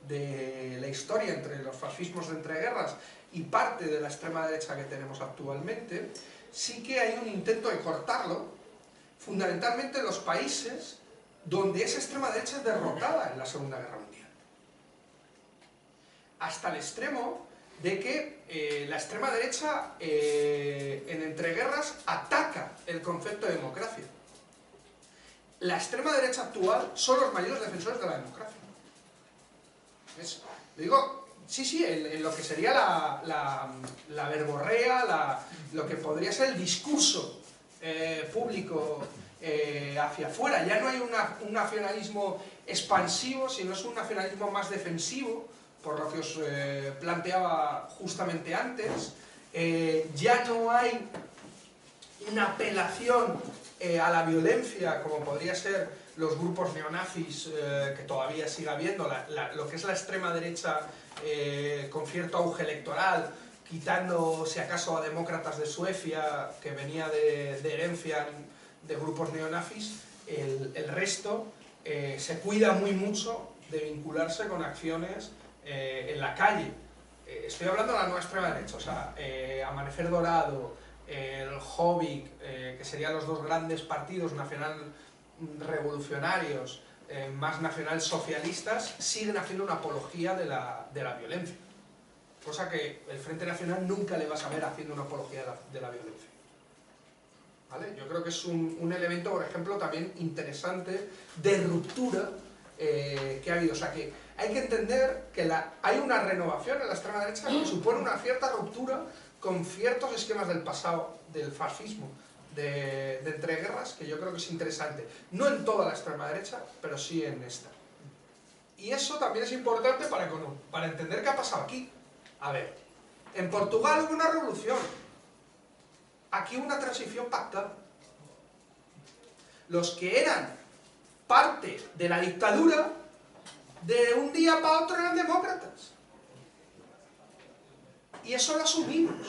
de la historia entre los fascismos de entreguerras y parte de la extrema derecha que tenemos actualmente, sí que hay un intento de cortarlo, fundamentalmente en los países donde esa extrema derecha es derrotada en la Segunda Guerra Mundial. Hasta el extremo de que la extrema derecha en entreguerras ataca el concepto de democracia. La extrema derecha actual son los mayores defensores de la democracia. Lo digo, sí, en lo que sería la verborrea, lo que podría ser el discurso público hacia afuera. Ya no hay un nacionalismo expansivo, sino es un nacionalismo más defensivo, por lo que os planteaba justamente antes. Ya no hay una apelación a la violencia, como podría ser los grupos neonazis, que todavía sigue habiendo, lo que es la extrema derecha con cierto auge electoral, quitando si acaso a demócratas de Suecia, que venía de herencia de grupos neonazis. El resto se cuida muy mucho de vincularse con acciones en la calle. Estoy hablando de la nueva extrema derecha, o sea, Amanecer Dorado, el Jobbik, que serían los dos grandes partidos nacional revolucionarios, más nacional socialistas, siguen haciendo una apología de la violencia. Cosa que el Frente Nacional nunca le vas a ver haciendo una apología de la violencia. ¿Vale? Yo creo que es un elemento, por ejemplo, también interesante de ruptura que ha habido. O sea, que hay que entender que hay una renovación en la extrema derecha que supone una cierta ruptura con ciertos esquemas del pasado, del fascismo, de entreguerras, que yo creo que es interesante. No en toda la extrema derecha, pero sí en esta. Y eso también es importante para entender qué ha pasado aquí. A ver, en Portugal hubo una revolución. Aquí hubo una transición pactada. Los que eran parte de la dictadura, de un día para otro eran demócratas. Y eso lo asumimos.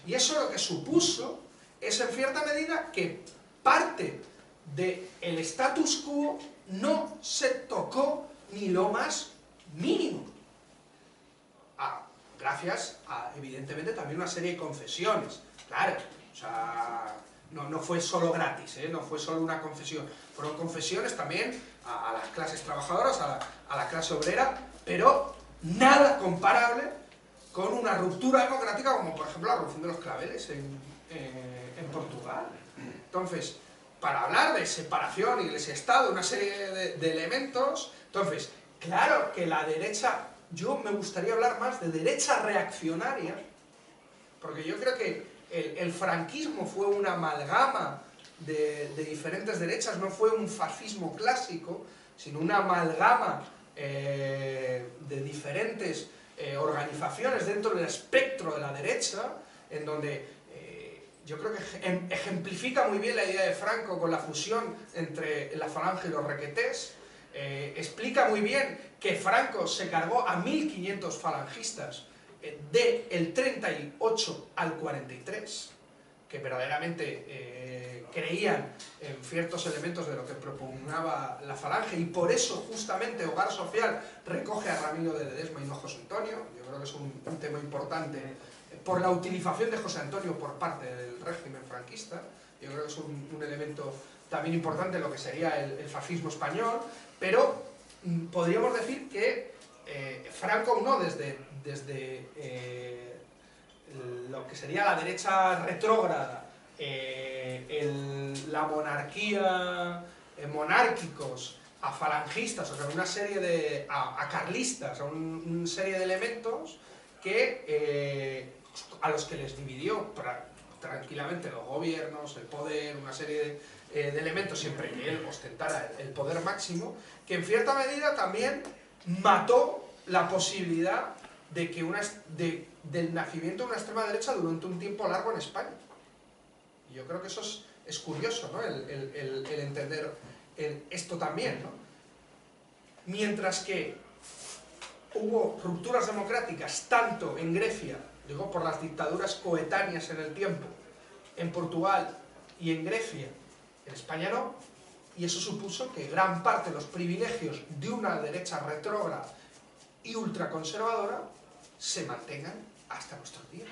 Y eso lo que supuso es, en cierta medida, que parte del status quo no se tocó ni lo más mínimo. Gracias a, evidentemente, también una serie de concesiones. Claro, o sea, no fue solo gratis, no fue solo una concesión. Fueron concesiones también a las clases trabajadoras, a la clase obrera, pero nada comparable con una ruptura democrática como, por ejemplo, la revolución de los claveles en Portugal. Entonces, para hablar de separación, Iglesia-Estado, una serie de elementos, entonces, claro que la derecha, yo me gustaría hablar más de derecha reaccionaria, porque yo creo que el franquismo fue una amalgama de diferentes derechas, no fue un fascismo clásico, sino una amalgama de diferentes organizaciones dentro del espectro de la derecha, en donde yo creo que ejemplifica muy bien la idea de Franco con la fusión entre la falange y los requetés. Explica muy bien que Franco se cargó a 1500 falangistas del 38 al 43, que verdaderamente creían en ciertos elementos de lo que propugnaba la Falange, y por eso justamente Hogar Social recoge a Ramiro de Ledesma y no a José Antonio. Yo creo que es un tema importante por la utilización de José Antonio por parte del régimen franquista. Yo creo que es un elemento también importante en lo que sería el fascismo español, pero podríamos decir que Franco no desde lo que sería la derecha retrógrada, la monarquía, monárquicos, a falangistas, o sea, una serie de a carlistas, a una serie de elementos que a los que les dividió tranquilamente los gobiernos, el poder, una serie de elementos, siempre que él ostentara el poder máximo, que en cierta medida también mató la posibilidad de que del nacimiento de una extrema derecha durante un tiempo largo en España. Y yo creo que eso es curioso, ¿no? el entender esto también, ¿no? Mientras que hubo rupturas democráticas tanto en Grecia, digo por las dictaduras coetáneas en el tiempo, en Portugal y en Grecia, en España no, y eso supuso que gran parte de los privilegios de una derecha retrógrada y ultraconservadora se mantengan hasta nuestros días.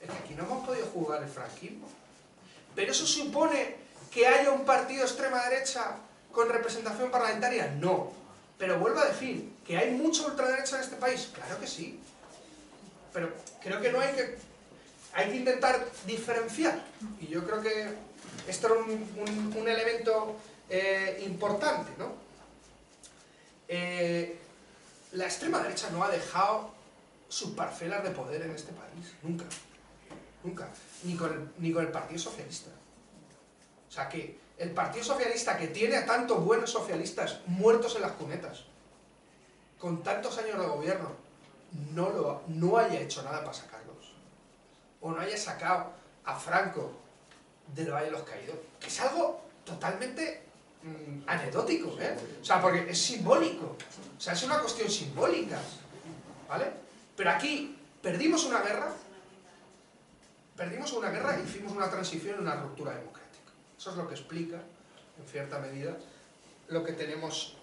Es que aquí no hemos podido jugar el franquismo. ¿Pero eso supone que haya un partido extrema derecha con representación parlamentaria? No. Pero vuelvo a decir, ¿que hay mucha ultraderecha en este país? Claro que sí. Pero creo que no hay que intentar diferenciar. Y yo creo que esto era un elemento importante, ¿no? La extrema derecha no ha dejado sus parcelas de poder en este país, nunca, nunca, ni con el Partido Socialista. O sea que el Partido Socialista, que tiene a tantos buenos socialistas muertos en las cunetas, con tantos años de gobierno, no haya hecho nada para sacarlos, o no haya sacado a Franco del Valle de los Caídos, que es algo totalmente anecdótico, ¿eh? O sea, porque es simbólico, o sea, es una cuestión simbólica, ¿vale? Pero aquí perdimos una guerra y hicimos una transición y una ruptura democrática. Eso es lo que explica, en cierta medida, lo que tenemos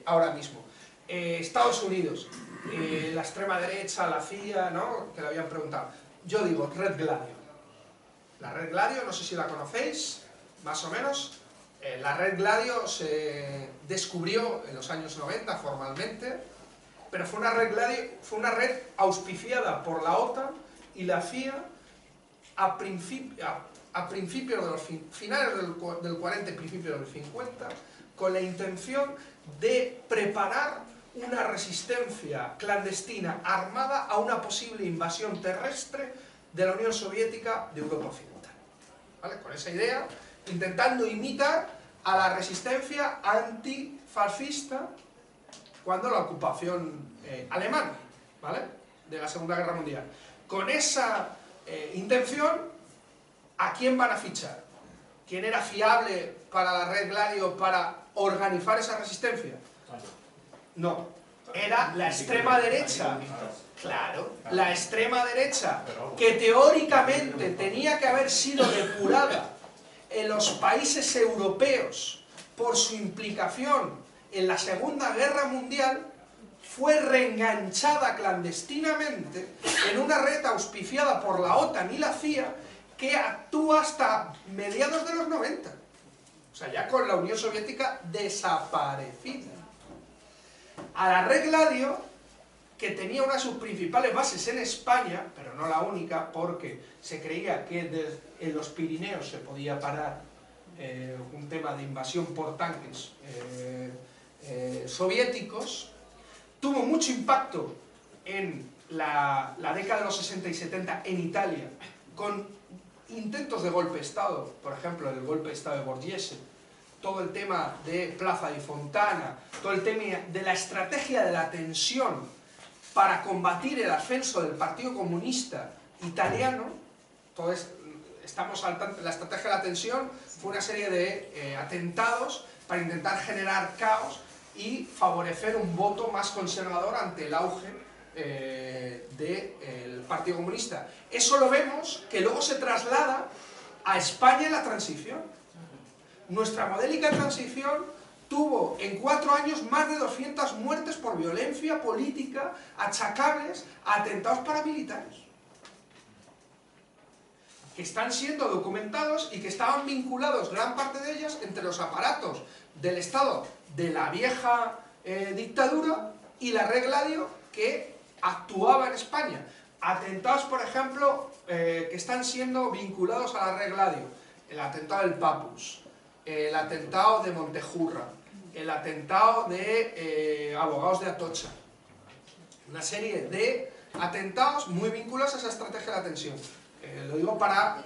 ahora mismo. Estados Unidos, la extrema derecha, la CIA, ¿no?, que le habían preguntado. Yo digo, Red Gladio. La Red Gladio, no sé si la conocéis, más o menos. La Red Gladio se descubrió en los años 90 formalmente, pero fue una red auspiciada por la OTAN y la CIA a principios de los finales del 40 y principios del 50, con la intención de preparar una resistencia clandestina armada a una posible invasión terrestre de la Unión Soviética de Europa Occidental, ¿vale? Con esa idea, intentando imitar a la resistencia antifascista cuando la ocupación alemana, ¿vale?, de la Segunda Guerra Mundial. Con esa intención, ¿a quién van a fichar? ¿Quién era fiable para la Red Gladio para organizar esa resistencia? No, era la extrema derecha. Claro, la extrema derecha, que teóricamente tenía que haber sido depurada en los países europeos por su implicación en la Segunda Guerra Mundial, fue reenganchada clandestinamente en una red auspiciada por la OTAN y la CIA que actúa hasta mediados de los 90. O sea, ya con la Unión Soviética desaparecida. A la Red Gladio, que tenía una de sus principales bases en España, pero no la única, porque se creía que en los Pirineos se podía parar un tema de invasión por tanques soviéticos, tuvo mucho impacto en la década de los 60 y 70 en Italia, con intentos de golpe de Estado, por ejemplo el golpe de Estado de Borghese, todo el tema de Plaza di Fontana, todo el tema de la estrategia de la tensión para combatir el ascenso del Partido Comunista Italiano. Estamos al tanto, la estrategia de la tensión fue una serie de atentados para intentar generar caos y favorecer un voto más conservador ante el auge del Partido Comunista. Eso lo vemos que luego se traslada a España en la transición. Nuestra modélica transición tuvo en 4 años más de 200 muertes por violencia política achacables a atentados paramilitares, que están siendo documentados y que estaban vinculados, gran parte de ellas, entre los aparatos del Estado de la vieja dictadura y la Red Gladio que actuaba en España. Atentados, por ejemplo, que están siendo vinculados a la Red Gladio: el atentado del Papus, el atentado de Montejurra, el atentado de Abogados de Atocha. Una serie de atentados muy vinculados a esa estrategia de la tensión. Lo digo para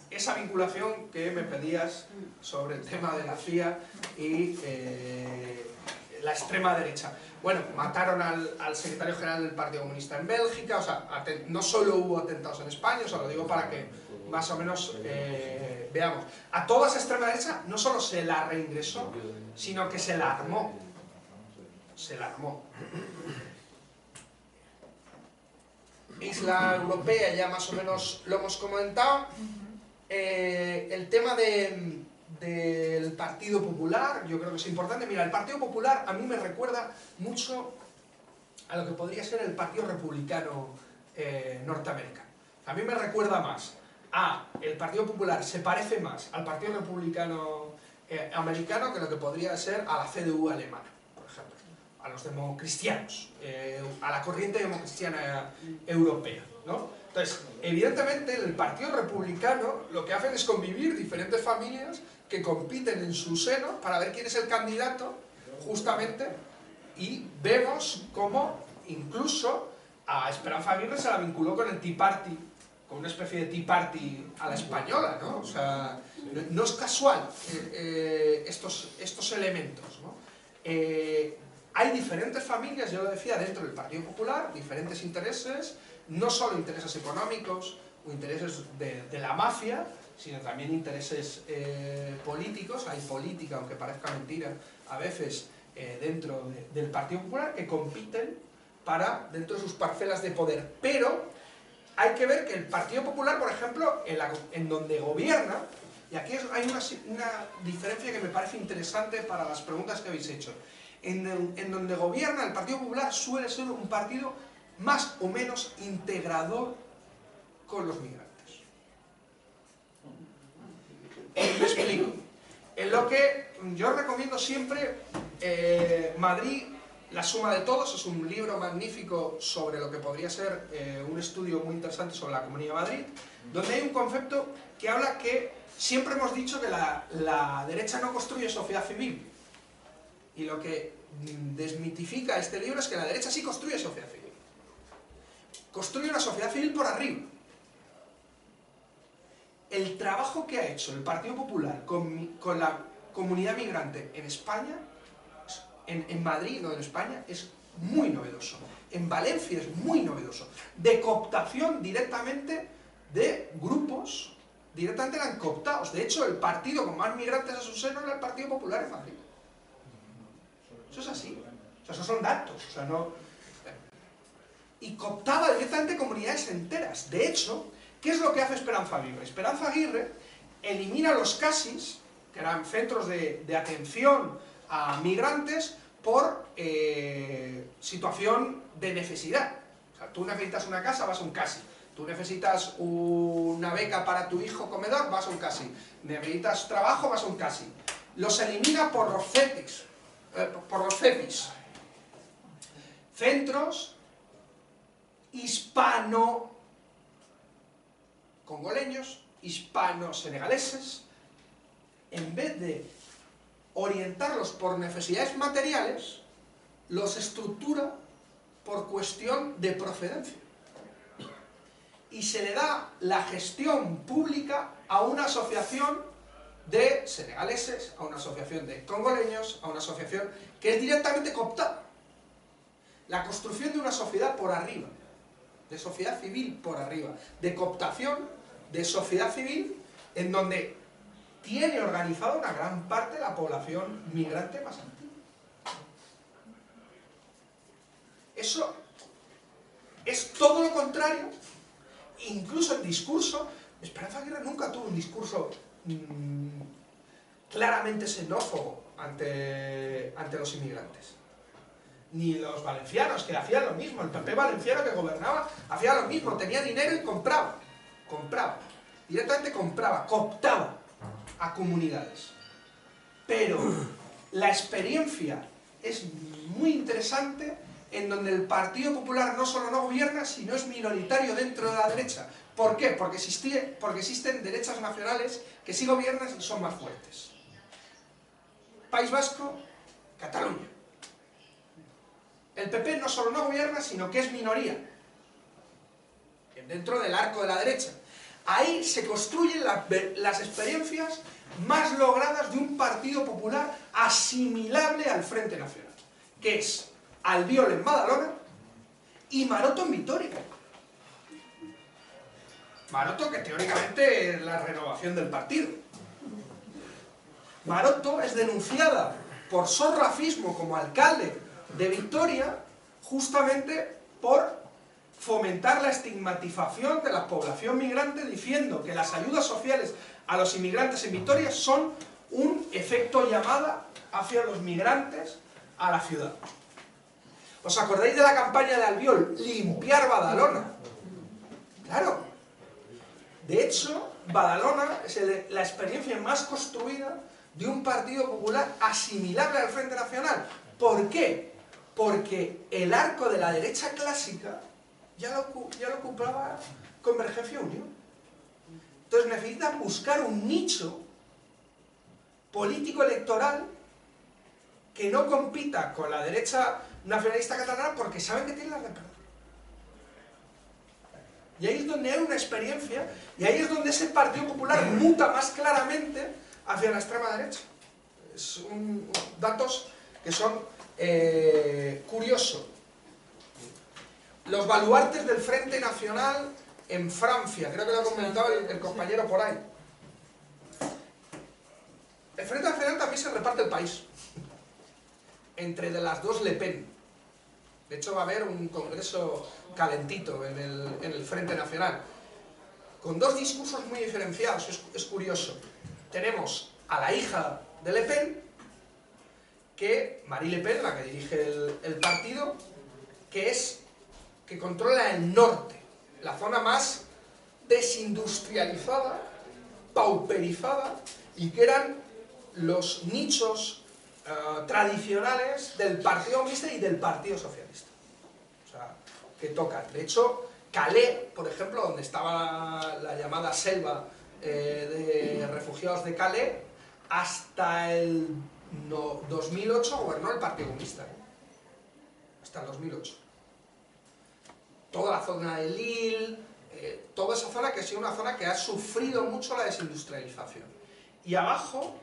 esa vinculación que me pedías sobre el tema de la CIA y la extrema derecha. Bueno, mataron al secretario general del Partido Comunista en Bélgica, o sea, no solo hubo atentados en España, o sea, lo digo para que más o menos veamos. A toda esa extrema derecha no solo se la reingresó, sino que se la armó. Se la armó. Isla Europea, ya más o menos lo hemos comentado. El tema del Partido Popular, yo creo que es importante. Mira, el Partido Popular a mí me recuerda mucho a lo que podría ser el Partido Republicano norteamericano. A mí me recuerda más el Partido Popular, se parece más al Partido Republicano americano que lo que podría ser a la CDU alemana, por ejemplo, a los democristianos, a la corriente democristiana europea, ¿no? Entonces, evidentemente, el Partido Republicano lo que hacen es convivir diferentes familias que compiten en su seno para ver quién es el candidato, justamente, y vemos cómo incluso a Esperanza Aguirre se la vinculó con el Tea Party, con una especie de Tea Party a la española, ¿no? O sea, no es casual estos elementos, ¿no? Hay diferentes familias, yo lo decía, dentro del Partido Popular, diferentes intereses, no solo intereses económicos o intereses de la mafia, sino también intereses políticos. Hay política, aunque parezca mentira, a veces dentro del Partido Popular, que compiten dentro de sus parcelas de poder. Pero hay que ver que el Partido Popular, por ejemplo, en donde gobierna, y aquí hay una diferencia que me parece interesante para las preguntas que habéis hecho, en donde gobierna el Partido Popular suele ser un partido más o menos integrador con los migrantes. Me explico. En lo que yo recomiendo siempre, Madrid, la suma de todos, es un libro magnífico sobre lo que podría ser un estudio muy interesante sobre la Comunidad de Madrid, donde hay un concepto que habla que siempre hemos dicho que la derecha no construye sociedad civil. Y lo que desmitifica este libro es que la derecha sí construye sociedad civil. Construye una sociedad civil por arriba. El trabajo que ha hecho el Partido Popular con la comunidad migrante en España, en Madrid, no en España, es muy novedoso. En Valencia es muy novedoso. De cooptación directamente de grupos, directamente eran cooptados. De hecho, el partido con más migrantes a su seno era el Partido Popular en Madrid. Eso es así. O sea, esos son datos. O sea, no... Y cooptaba directamente comunidades enteras. De hecho, ¿qué es lo que hace Esperanza Aguirre? Esperanza Aguirre elimina los CASIs, que eran centros de atención a migrantes, por situación de necesidad. O sea, tú necesitas una casa, vas a un CASI. Tú necesitas una beca para tu hijo comedor, vas a un CASI. Necesitas trabajo, vas a un CASI. Los elimina por los CEPIs. Centros hispano-congoleños, hispano-senegaleses, en vez de orientarlos por necesidades materiales, los estructura por cuestión de procedencia. Y se le da la gestión pública a una asociación de senegaleses, a una asociación de congoleños, a una asociación que es directamente cooptada. La construcción de una sociedad por arriba, de sociedad civil por arriba, de cooptación de sociedad civil, en donde tiene organizada una gran parte de la población migrante más antigua. Eso es todo lo contrario, incluso en discurso. Esperanza Aguirre nunca tuvo un discurso claramente xenófobo ante los inmigrantes. Ni los valencianos, que hacían lo mismo. El PP valenciano que gobernaba hacía lo mismo, tenía dinero y compraba. Directamente compraba, cooptaba a comunidades. Pero la experiencia es muy interesante, en donde el Partido Popular no solo no gobierna, sino es minoritario dentro de la derecha. ¿Por qué? Porque existen derechas nacionales que sí gobiernan y son más fuertes. País Vasco, Cataluña. El PP no solo no gobierna, sino que es minoría dentro del arco de la derecha. Ahí se construyen las experiencias más logradas de un Partido Popular asimilable al Frente Nacional, que es Albiol en Badalona y Maroto en Vitoria. Maroto, que teóricamente es la renovación del partido. Maroto es denunciada por sorrafismo como alcalde de Vitoria, justamente por fomentar la estigmatización de la población migrante, diciendo que las ayudas sociales a los inmigrantes en Vitoria son un efecto llamada hacia los migrantes a la ciudad. ¿Os acordáis de la campaña de Albiol? Limpiar Badalona. Claro. De hecho, Badalona es la experiencia más construida de un Partido Popular asimilable al Frente Nacional. ¿Por qué? Porque el arco de la derecha clásica ya lo ocupaba Convergencia y Unión. Entonces necesitan buscar un nicho político-electoral que no compita con la derecha nacionalista catalana, porque saben que tienen las de perder. Y ahí es donde hay una experiencia, y ahí es donde ese Partido Popular muta más claramente hacia la extrema derecha. Son datos que son curiosos. Los baluartes del Frente Nacional en Francia, creo que lo ha comentado el compañero por ahí. El Frente Nacional también se reparte el país entre de las dos Le Pen. De hecho va a haber un congreso calentito en el Frente Nacional, con dos discursos muy diferenciados. Es curioso. Tenemos a la hija de Le Pen, Marie Le Pen, la que dirige el partido, que controla el norte, la zona más desindustrializada, pauperizada, y que eran los nichos tradicionales del Partido Comunista y del Partido Socialista. O sea, que tocan. De hecho, Calais, por ejemplo, donde estaba la llamada selva de refugiados de Calais, hasta el 2008 gobernó el Partido Comunista. Hasta el 2008. Toda la zona de Lille, toda esa zona que ha sido una zona que ha sufrido mucho la desindustrialización. Y abajo,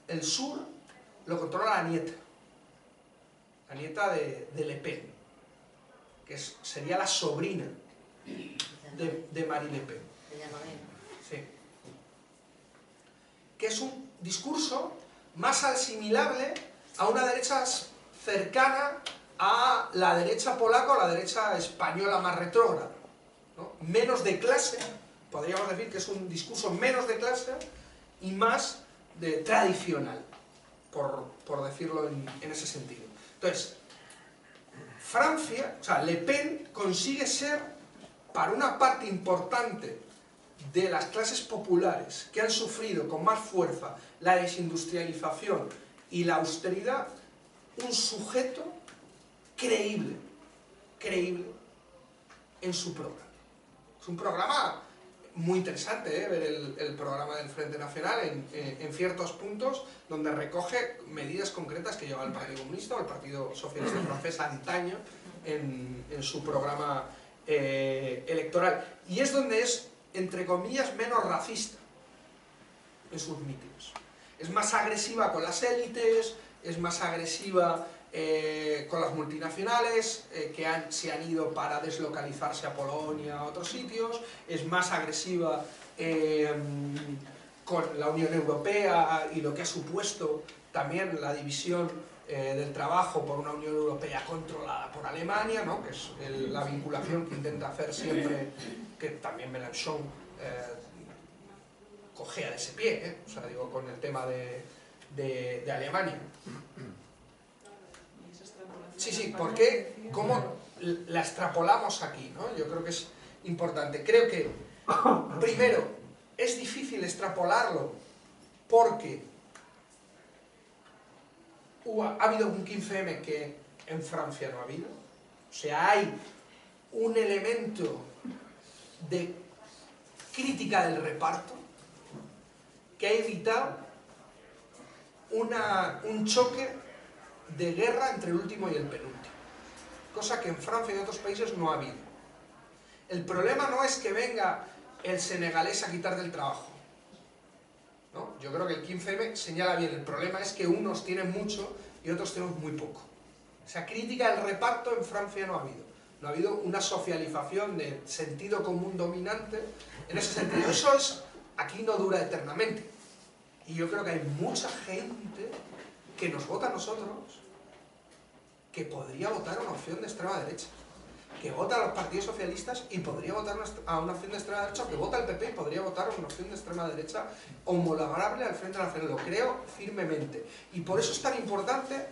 el sur, lo controla la nieta de Le Pen, que sería la sobrina de Marie Le Pen. Sí. Que es un discurso más asimilable a una derecha cercana a la derecha polaca o la derecha española más retrógrada, ¿no? Menos de clase, podríamos decir que es un discurso menos de clase y más tradicional, por decirlo en ese sentido. Entonces, Francia, o sea, Le Pen consigue ser, para una parte importante de las clases populares que han sufrido con más fuerza la desindustrialización y la austeridad, un sujeto creíble en su programa. Es un programa muy interesante, ver el programa del Frente Nacional en ciertos puntos, donde recoge medidas concretas que lleva el Partido Comunista o el Partido Socialista Francés antaño en su programa electoral. Y es donde es, entre comillas, menos racista en sus mítines. Es más agresiva con las élites, es más agresiva con las multinacionales que se han ido para deslocalizarse a Polonia, a otros sitios, es más agresiva con la Unión Europea y lo que ha supuesto también la división del trabajo por una Unión Europea controlada por Alemania, ¿no? Que es la vinculación que intenta hacer siempre, que también Mélenchon cojea de ese pie, o sea, digo, con el tema de Alemania. Sí, sí, ¿por qué? ¿Cómo la extrapolamos aquí, ¿no? Yo creo que es importante. Creo que, primero, es difícil extrapolarlo porque ha habido un 15M que en Francia no ha habido. O sea, hay un elemento de crítica del reparto que ha evitado un choque de guerra entre el último y el penúltimo, cosa que en Francia y en otros países no ha habido. El problema no es que venga el senegalés a quitarte el trabajo, ¿no? Yo creo que el 15M señala bien, el problema es que unos tienen mucho y otros tenemos muy poco. Esa crítica del reparto en Francia no ha habido. No ha habido una socialización de sentido común dominante en ese sentido. Eso aquí no dura eternamente. Y yo creo que hay mucha gente que nos vota a nosotros que podría votar a una opción de extrema derecha, que vota a los partidos socialistas y podría votar a una opción de extrema derecha, que vota al PP y podría votar a una opción de extrema derecha homologable al Frente Nacional. Lo creo firmemente. Y por eso es tan importante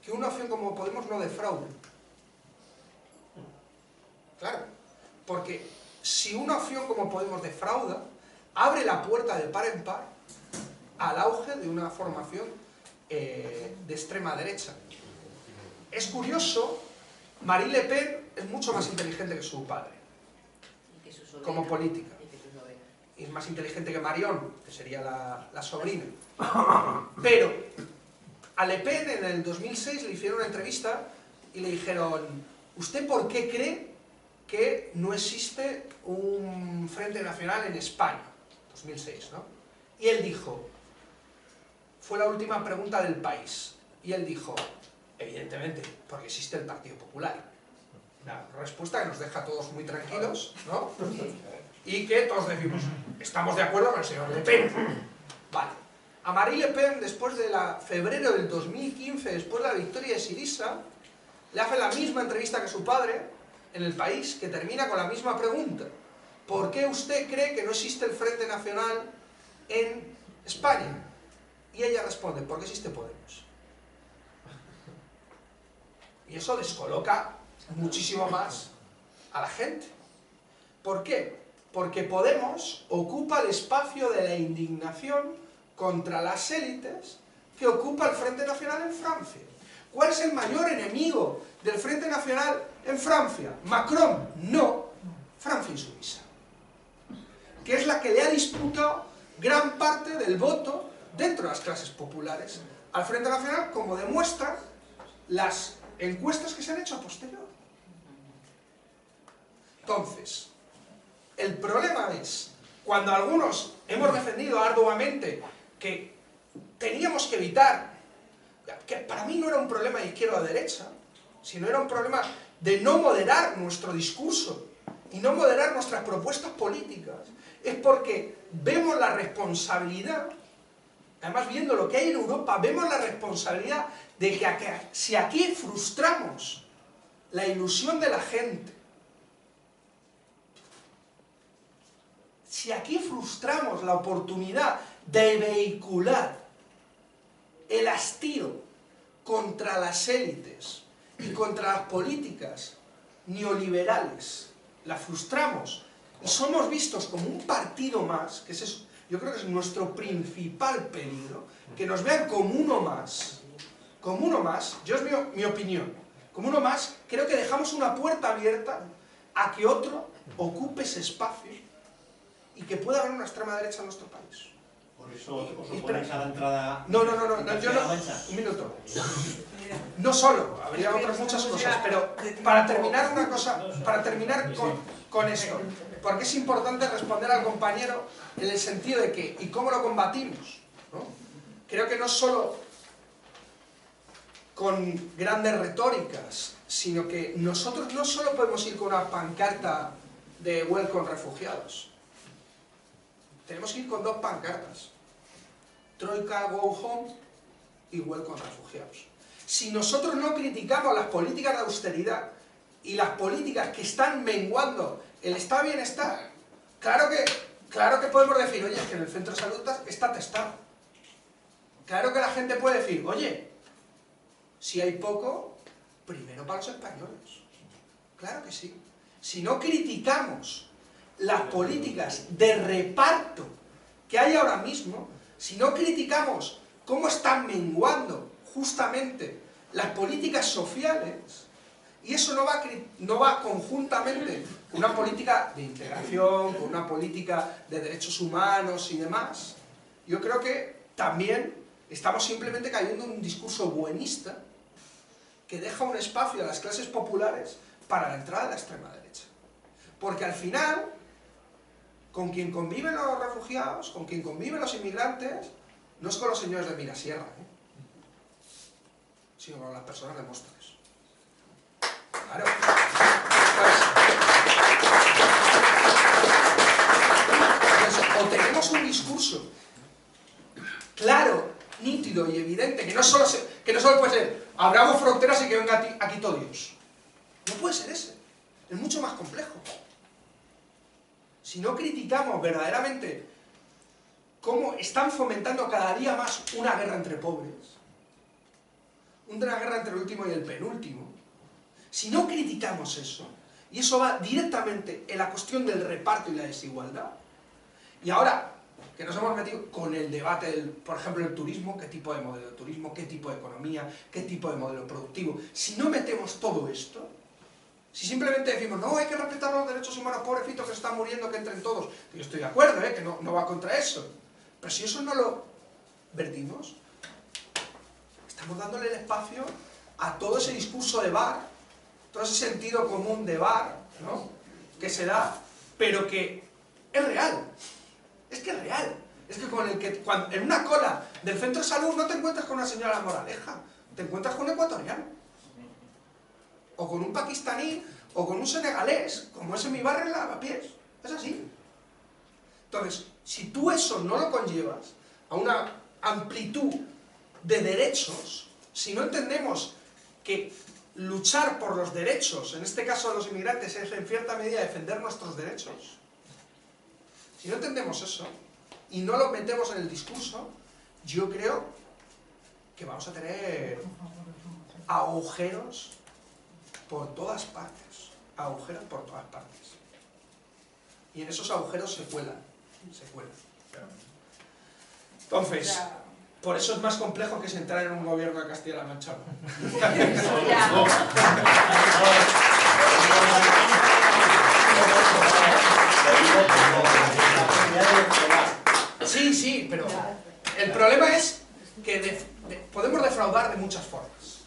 que una opción como Podemos no defraude. Claro, porque si una opción como Podemos defrauda, abre la puerta de par en par al auge de una formación de extrema derecha. Es curioso, Marine Le Pen es mucho más inteligente que su padre, como política. Y es más inteligente que Marion, que sería la sobrina. Pero a Le Pen en el 2006 le hicieron una entrevista y le dijeron: ¿usted por qué cree que no existe un Frente Nacional en España? 2006, ¿no? Y él dijo, fue la última pregunta del País, y él dijo, evidentemente, porque existe el Partido Popular. Una respuesta que nos deja a todos muy tranquilos, ¿no? Y que todos decimos, estamos de acuerdo con el señor Le Pen. Vale. A Marine Le Pen, después de febrero del 2015, después de la victoria de Syriza, le hace la misma entrevista que su padre en El País, que termina con la misma pregunta. ¿Por qué usted cree que no existe el Frente Nacional en España? Y ella responde, porque existe Podemos. Y eso descoloca muchísimo más a la gente. ¿Por qué? Porque Podemos ocupa el espacio de la indignación contra las élites que ocupa el Frente Nacional en Francia. ¿Cuál es el mayor enemigo del Frente Nacional en Francia? ¿Macron? No. Francia insumisa, que es la que le ha disputado gran parte del voto dentro de las clases populares al Frente Nacional, como demuestran las encuestas que se han hecho a posterior. Entonces, el problema es, cuando algunos hemos defendido arduamente que teníamos que evitar, que para mí no era un problema de izquierda o derecha, sino era un problema de no moderar nuestro discurso y no moderar nuestras propuestas políticas, es porque vemos la responsabilidad, además viendo lo que hay en Europa, vemos la responsabilidad de que si aquí frustramos la ilusión de la gente, si aquí frustramos la oportunidad de vehicular el hastío contra las élites y contra las políticas neoliberales, la frustramos y somos vistos como un partido más, que yo creo que es nuestro principal peligro, que nos vean como uno más, yo es mi opinión, como uno más, creo que dejamos una puerta abierta a que otro ocupe ese espacio y que pueda haber una extrema derecha en nuestro país. Por eso os oponéis a la entrada... No, yo no, un minuto. No solo, habría otras muchas cosas, pero para terminar una cosa, para terminar con esto, porque es importante responder al compañero en el sentido de que, ¿y cómo lo combatimos? ¿No? Creo que no solo con grandes retóricas, sino que nosotros no solo podemos ir con una pancarta de Welcome Refugiados, tenemos que ir con dos pancartas. Troika Go Home y Welcome Refugiados. Si nosotros no criticamos las políticas de austeridad y las políticas que están menguando el estado de bienestar, claro que podemos decir, oye, es que en el centro de salud está testado. Claro que la gente puede decir, oye, si hay poco, primero para los españoles. Claro que sí. Si no criticamos las políticas de reparto que hay ahora mismo, si no criticamos cómo están menguando justamente las políticas sociales, y eso no va conjuntamente con una política de integración, con una política de derechos humanos y demás, yo creo que también estamos simplemente cayendo en un discurso buenista que deja un espacio a las clases populares para la entrada de la extrema derecha. Porque al final, con quien conviven los refugiados, con quien conviven los inmigrantes, no es con los señores de Mirasierra, sino con las personas de Móstoles. Claro. Entonces, o tenemos un discurso claro, nítido y evidente, que no solo puede ser, abramos fronteras y que venga aquí todo Dios. No puede ser ese. Es mucho más complejo. Si no criticamos verdaderamente cómo están fomentando cada día más una guerra entre pobres, una guerra entre el último y el penúltimo, si no criticamos eso, y eso va directamente en la cuestión del reparto y la desigualdad, y ahora que nos hemos metido con el debate del, por ejemplo, el turismo, qué tipo de modelo de turismo, qué tipo de economía, qué tipo de modelo productivo, si no metemos todo esto, si simplemente decimos, no, hay que respetar los derechos humanos, pobrecitos que están muriendo, que entren todos, que yo estoy de acuerdo, que no va contra eso, pero si eso no lo vertimos, estamos dándole el espacio a todo ese discurso de bar, todo ese sentido común de bar, ¿no?, que se da, pero que es real. Es que es real. Es que en una cola del centro de salud no te encuentras con una señora Moraleja, te encuentras con un ecuatoriano, o con un pakistaní, o con un senegalés, como es en mi barrio en Lavapiés. Es así. Entonces, si tú eso no lo conllevas a una amplitud de derechos, si no entendemos que luchar por los derechos, en este caso de los inmigrantes, es en cierta medida defender nuestros derechos, si no entendemos eso, y no lo metemos en el discurso, yo creo que vamos a tener agujeros por todas partes. Agujeros por todas partes. Y en esos agujeros se cuelan. Entonces, por eso es más complejo que si entrar en un gobierno de Castilla-La Mancha. Sí, pero el problema es que podemos defraudar de muchas formas.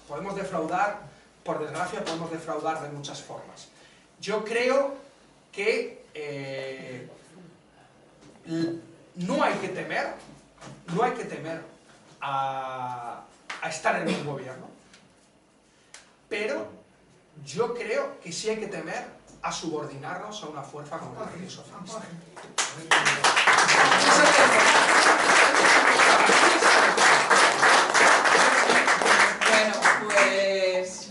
Podemos defraudar, por desgracia, podemos defraudar de muchas formas. Yo creo que no hay que temer a estar en un gobierno, pero yo creo que sí hay que temer a subordinarnos a una fuerza como el Partido Socialista. Bueno, pues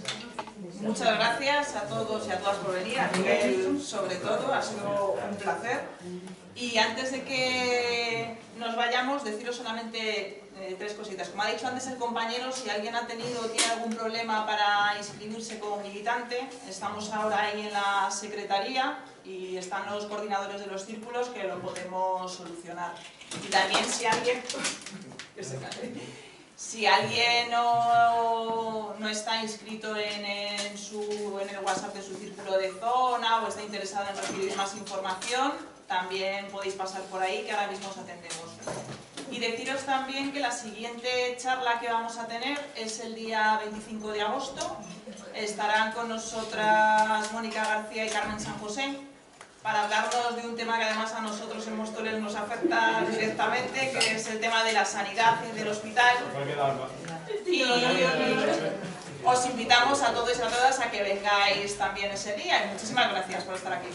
muchas gracias a todos y a todas por venir, a Miguel sobre todo, ha sido un placer. Y antes de que nos vayamos, deciros solamente tres cositas. Como ha dicho antes el compañero, si alguien ha tenido o tiene algún problema para inscribirse como militante, estamos ahora ahí en la secretaría y están los coordinadores de los círculos que lo podemos solucionar. Y también si alguien... Si alguien no está inscrito en el WhatsApp de su círculo de zona o está interesado en recibir más información, también podéis pasar por ahí, que ahora mismo os atendemos. Y deciros también que la siguiente charla que vamos a tener es el día 25 de agosto. Estarán con nosotras Mónica García y Carmen San José para hablarnos de un tema que además a nosotros en Móstoles nos afecta directamente, que es el tema de la sanidad y del hospital. Y os invitamos a todos y a todas a que vengáis también ese día y muchísimas gracias por estar aquí.